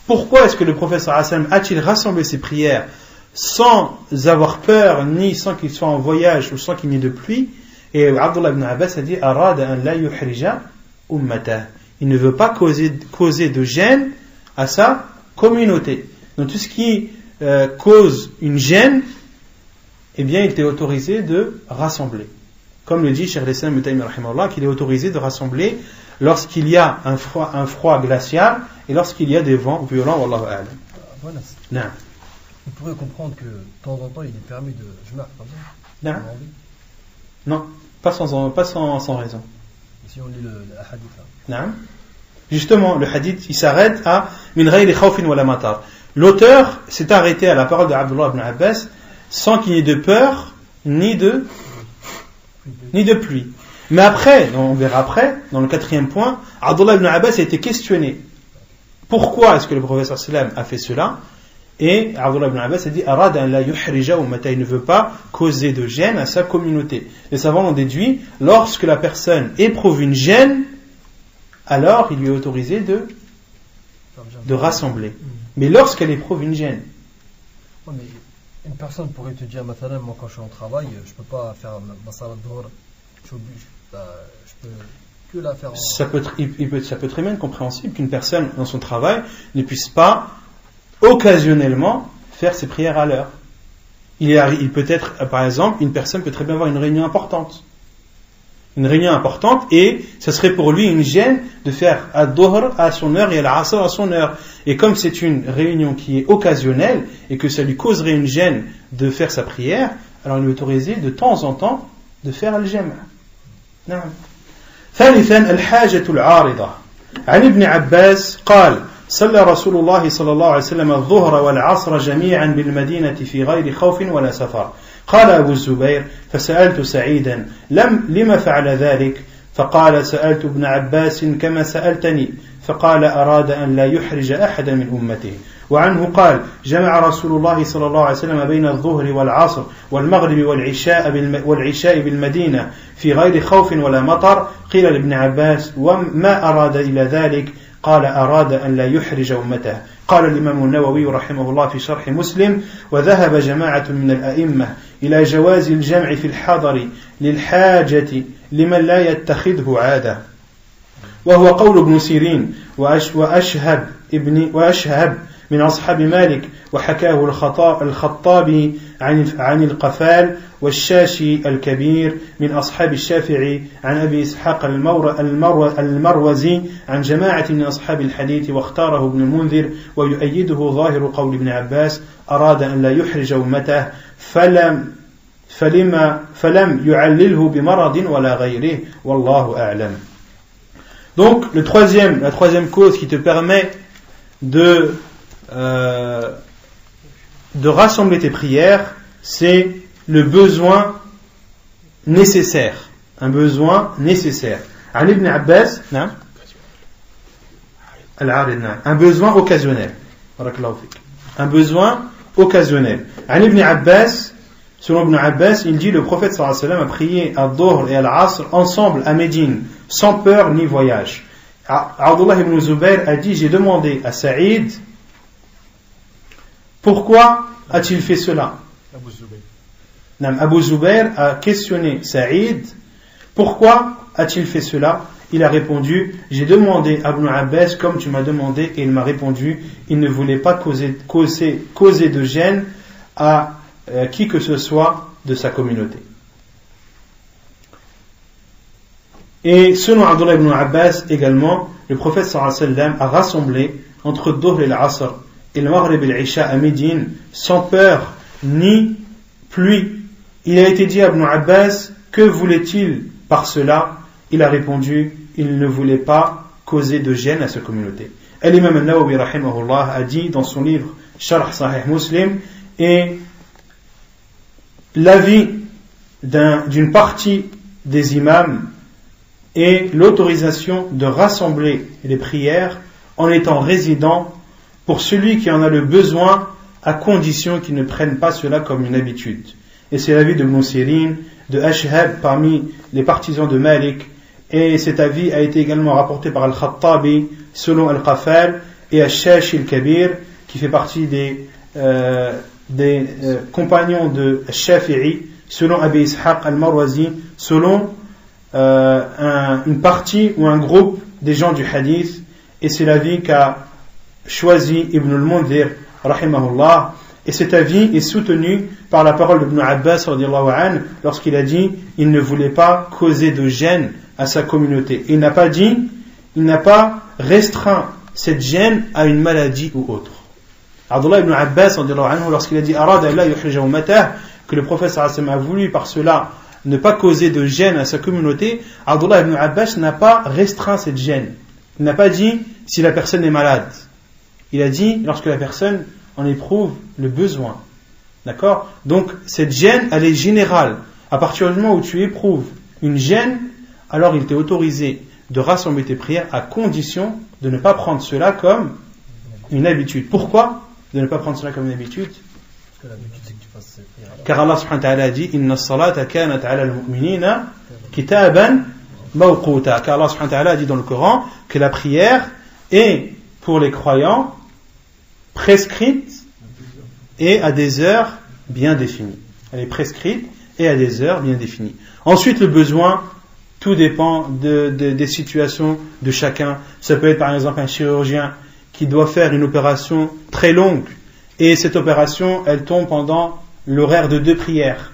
pourquoi est-ce que le prophète sallallahu alayhi wa sallam a-t-il rassemblé ses prières sans avoir peur, ni sans qu'il soit en voyage, ou sans qu'il n'y ait de pluie? Et Abdullah ibn Abbas a dit, arada an la yuhrija ummata. Il ne veut pas causer de gêne à sa communauté. Donc tout ce qui cause une gêne, eh bien il était autorisé de rassembler. Comme le dit Cheikh al-Islam Ibn Taymiyyah rahimahullah, qu'il est autorisé de rassembler lorsqu'il y a un froid glacial et lorsqu'il y a des vents violents. Wallahu a'lam. Voilà. Non. On pourrait comprendre que de temps en temps il est permis de jumar comme ça. Non, pas sans raison. Et si on lit le hadith là. Non. Justement, le hadith il s'arrête à min ghayri khawfin wala matar. L'auteur s'est arrêté à la parole de Abdullah ibn Abbas sans qu'il n'y ait de peur ni de pluie. Mais après, on verra après, dans le 4e point, Abdullah ibn Abbas a été questionné. Pourquoi est-ce que le prophète sallam a fait cela? Et Abdullah ibn Abbas a dit arada an la yuhrija ummata, il ne veut pas causer de gêne à sa communauté. Les savants l'ont déduit, lorsque la personne éprouve une gêne, alors il lui est autorisé de rassembler. Mais lorsqu'elle éprouve une gêne. Ouais, mais une personne pourrait te dire, maintenant, moi quand je suis en travail, je ne peux pas faire ma salat d'or, je peux que la faire en... Ça peut très bien être compréhensible qu'une personne dans son travail ne puisse pas occasionnellement faire ses prières à l'heure. Il peut être, par exemple, une personne peut très bien avoir une réunion importante. Et ça serait pour lui une gêne de faire ad-dhuhr à son heure et al-asr à son heure. Et comme c'est une réunion qui est occasionnelle et que ça lui causerait une gêne de faire sa prière, alors il est autorisé de temps en temps de faire al-jam'. ثالثا الحاجة العارضة. عن ابن عباس قال: صلى رسول الله صلى الله عليه وسلم الظهر والعصر جميعا بالمدينة في غير خوف ولا سفر. قال أبو الزبير: فسألت سعيدا لما فعل ذلك؟ فقال: سألت ابن عباس كما سألتني، فقال: أراد أن لا يحرج أحدا من أمته. وعنه قال: جمع رسول الله صلى الله عليه وسلم بين الظهر والعصر والمغرب والعشاء بالمدينة في غير خوف ولا مطر. قيل لابن عباس: وما أراد إلى ذلك؟ قال: أراد أن لا يحرج أمته. قال الإمام النووي رحمه الله في شرح مسلم: وذهب جماعة من الأئمة إلى جواز الجمع في الحضر للحاجة لمن لا يتخذه عادة، وهو قول ابن سيرين وأشهب من أصحاب مالك، وحكاه الخطابي عن القفال والشاشي الكبير من أصحاب الشافعي عن أبي إسحاق المروزي عن جماعة من أصحاب الحديث، واختاره ابن المنذر ويؤيده ظاهر قول ابن عباس: أراد أن لا يحرج أمته فلم يعلله بمرض ولا غيره والله أعلم. Donc la troisième cause qui te permet de rassembler tes prières, c'est le besoin nécessaire. Un besoin nécessaire. عن ابن عباس نعم العارض نعم un besoin occasionnel. Un besoin occasionnel. عن ابن عباس, selon Ibn Abbas, il dit: le prophète sallallahu alayhi wa sallam a prié à Dhuhr et à l'Asr ensemble à Médine, sans peur ni voyage. Abdullah ibn Zubayr a dit: j'ai demandé à Saïd, pourquoi a-t-il fait cela? Abu Zubayr a questionné Saïd, pourquoi a-t-il fait cela? Il a répondu: j'ai demandé à Ibn Abbas comme tu m'as demandé, et il m'a répondu: il ne voulait pas causer de gêne à qui que ce soit de sa communauté. Et selon Abdullah ibn Abbas également, le prophète sallallahu alayhi wa sallam a rassemblé entre Dhuhr et l'Asr et le Maghrib et l'Isha à Médine sans peur ni pluie. Il a été dit à Ibn Abbas: que voulait-il par cela? Il a répondu: il ne voulait pas causer de gêne à sa communauté. Et l'imam al-Nawawi rahimahullah a dit dans son livre Sharh Sahih Muslim, et l'avis d'une partie des imams et l'autorisation de rassembler les prières en étant résident pour celui qui en a le besoin, à condition qu'il ne prenne pas cela comme une habitude. Et c'est l'avis de Ibn Sirin, de Ashhab parmi les partisans de Malik, et cet avis a été également rapporté par Al-Khattabi selon Al-Qafal et Al-Shashi Al-Kabir qui fait partie des compagnons de Shafi'i selon Abi Ishaq Al-Marwazi selon une partie ou un groupe des gens du hadith, et c'est l'avis qu'a choisi Ibn al-Mundhir rahimahullah, et cet avis est soutenu par la parole d'Ibn Abbas radiyallahu anhu lorsqu'il a dit il ne voulait pas causer de gêne à sa communauté. Il n'a pas restreint cette gêne à une maladie ou autre. Abdullah ibn Abbas radiyallahu anhu, lorsqu'il a dit arada la yukhrija ummatahu, que le prophète sallallahu alayhi wa sallam a voulu par cela ne pas causer de gêne à sa communauté, Abdullah ibn Abbas n'a pas restreint cette gêne. Il n'a pas dit si la personne est malade. Il a dit lorsque la personne en éprouve le besoin. D'accord ? Donc cette gêne, elle est générale. À partir du moment où tu éprouves une gêne, alors il t'est autorisé de rassembler tes prières à condition de ne pas prendre cela comme une habitude. Pourquoi de ne pas prendre cela comme une habitude? Parce que l'habitude c'est que tu fasses ces prières. Car Allah subhanahu wa ta'ala a dit Inna as-salata kanat 'ala al-mu'minina kitaban mawquta. Car Allah subhanahu wa ta'ala a dit dans le Coran que la prière est pour les croyants prescrite et à des heures bien définies. Elle est prescrite et à des heures bien définies. Ensuite, le besoin, tout dépend des situations de chacun. Ça peut être par exemple un chirurgien qui doit faire une opération très longue et cette opération, elle tombe pendant l'horaire de 2 prières.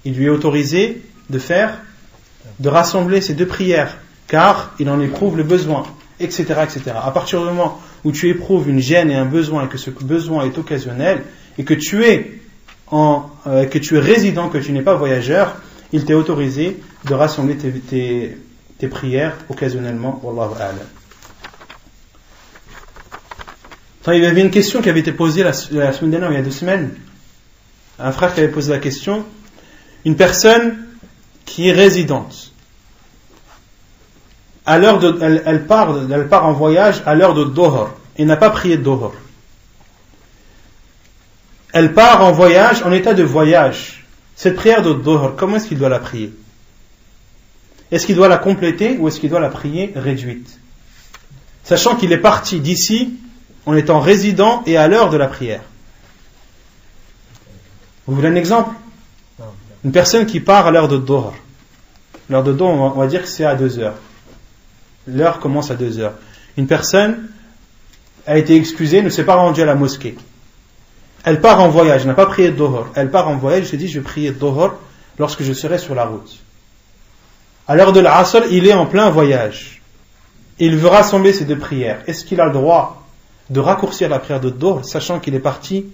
Il lui est autorisé de rassembler ces 2 prières car il en éprouve le besoin, etc., etc. À partir du moment où tu éprouves une gêne et un besoin et que ce besoin est occasionnel et que tu es résident, que tu n'es pas voyageur, il t'est autorisé de rassembler tes prières occasionnellement. Wallahu a'lam. Il y avait une question qui avait été posée la semaine dernière, il y a 2 semaines. Un frère qui avait posé la question. Une personne qui est résidente, elle part en voyage à l'heure de Dohor et n'a pas prié de Dohor. Elle part en voyage, en état de voyage. Cette prière de Dohor, comment est-ce qu'il doit la prier? Est-ce qu'il doit la compléter ou est-ce qu'il doit la prier réduite? Sachant qu'il est parti d'ici en étant résident et à l'heure de la prière. Vous voulez un exemple? Une personne qui part à l'heure de Dohor. L'heure de Dohor, on va dire que c'est à 2 heures. L'heure commence à 2 heures. Une personne a été excusée, ne s'est pas rendue à la mosquée. Elle part en voyage, n'a pas prié de Dohor. Elle part en voyage, elle s'est dit je vais prier de Dohor lorsque je serai sur la route. À l'heure de l'Asr, il est en plein voyage. Il veut rassembler ces 2 prières. Est-ce qu'il a le droit de raccourcir la prière de Dohor, sachant qu'il est parti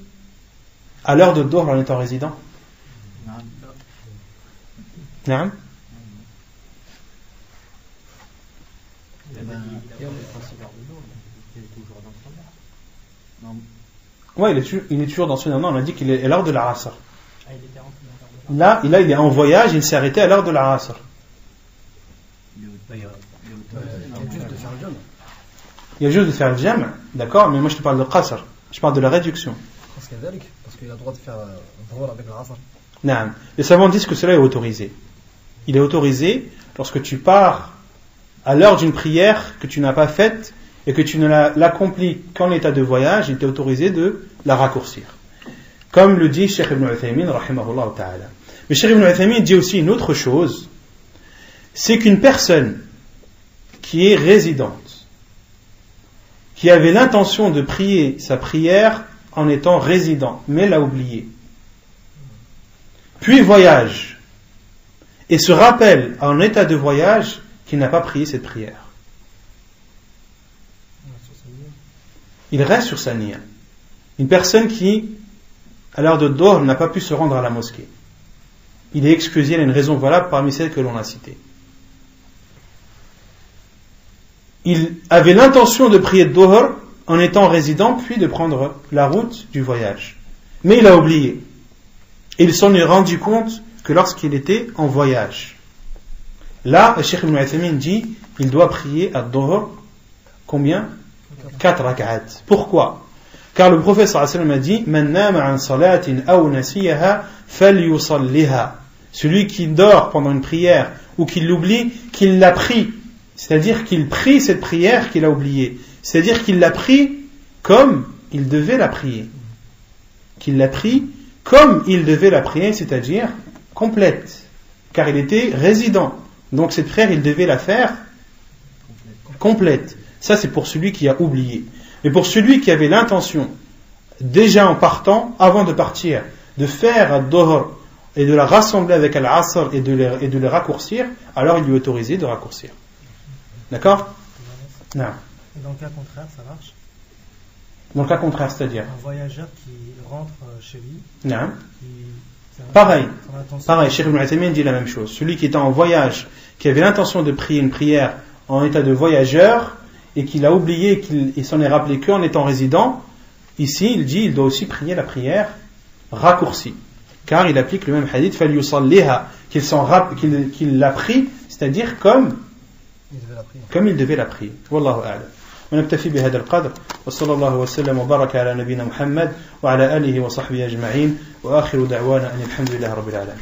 à l'heure de Dohor en étant résident? Non. Oui, il est toujours dans ce moment. On a dit qu'il est à l'heure de la Asr. Là, il est en voyage, il s'est arrêté à l'heure de la Asr. Il y a juste de faire le jam, d'accord, mais moi je te parle de qasr, je parle de la réduction. Parce qu'il a le droit de faire un rôle avec la Asr. Non, les savants disent que cela est autorisé. Il est autorisé lorsque tu pars à l'heure d'une prière que tu n'as pas faite et que tu ne l'accomplis qu'en état de voyage, il t'est autorisé de la raccourcir. Comme le dit Cheikh Ibn Uthaymin, rahimahullah ta'ala. Mais Cheikh Ibn Uthaymin dit aussi une autre chose, c'est qu'une personne qui est résidente, qui avait l'intention de prier sa prière en étant résident, mais l'a oublié, puis voyage, et se rappelle en état de voyage qu'il n'a pas prié cette prière. Il reste sur sa niya. Une personne qui, à l'heure de Dohor, n'a pas pu se rendre à la mosquée. Il est excusé, il a une raison valable parmi celles que l'on a citées. Il avait l'intention de prier Dohor en étant résident, puis de prendre la route du voyage. Mais il a oublié. Et il s'en est rendu compte que lorsqu'il était en voyage. Là, le Cheikh Ibn Uthaymin dit il doit prier à Dhuhr combien? 4 rak'at. Pourquoi? Car le prophète sallallahu alayhi wa sallam a dit Man nama an salatin aw nasiyaha falyusalliha. Celui qui dort pendant une prière ou qui l'oublie, qu'il l'a pris. C'est-à-dire qu'il prie cette prière qu'il a oubliée. C'est-à-dire qu'il l'a pris comme il devait la prier. Qu'il l'a pris comme il devait la prier, c'est-à-dire complète. Car il était résident. Donc cette prière, il devait la faire complète. Ça, c'est pour celui qui a oublié. Mais pour celui qui avait l'intention, déjà en partant, avant de partir, de faire ad-Dhuhr et de la rassembler avec al-Asr et de les raccourcir, alors il lui est autorisé de raccourcir. D'accord? Non. Et dans le cas contraire, ça marche? Dans le cas contraire, c'est-à-dire? Un voyageur qui rentre chez lui. Non. Pareil, Cheikh Ibn Uthaymin dit la même chose. Celui qui est en voyage, qui avait l'intention de prier une prière en état de voyageur, et qu'il a oublié, qu'il s'en est rappelé qu'en étant résident, ici il dit il doit aussi prier la prière raccourcie. Car il applique le même hadith, falyusalliha, qu'il l'a pris, c'est-à-dire comme il devait la prier. Wallahu a'lam. ونكتفي بهذا القدر وصلى الله وسلم وبارك على نبينا محمد وعلى آله وصحبه أجمعين وآخر دعوانا أن الحمد لله رب العالمين.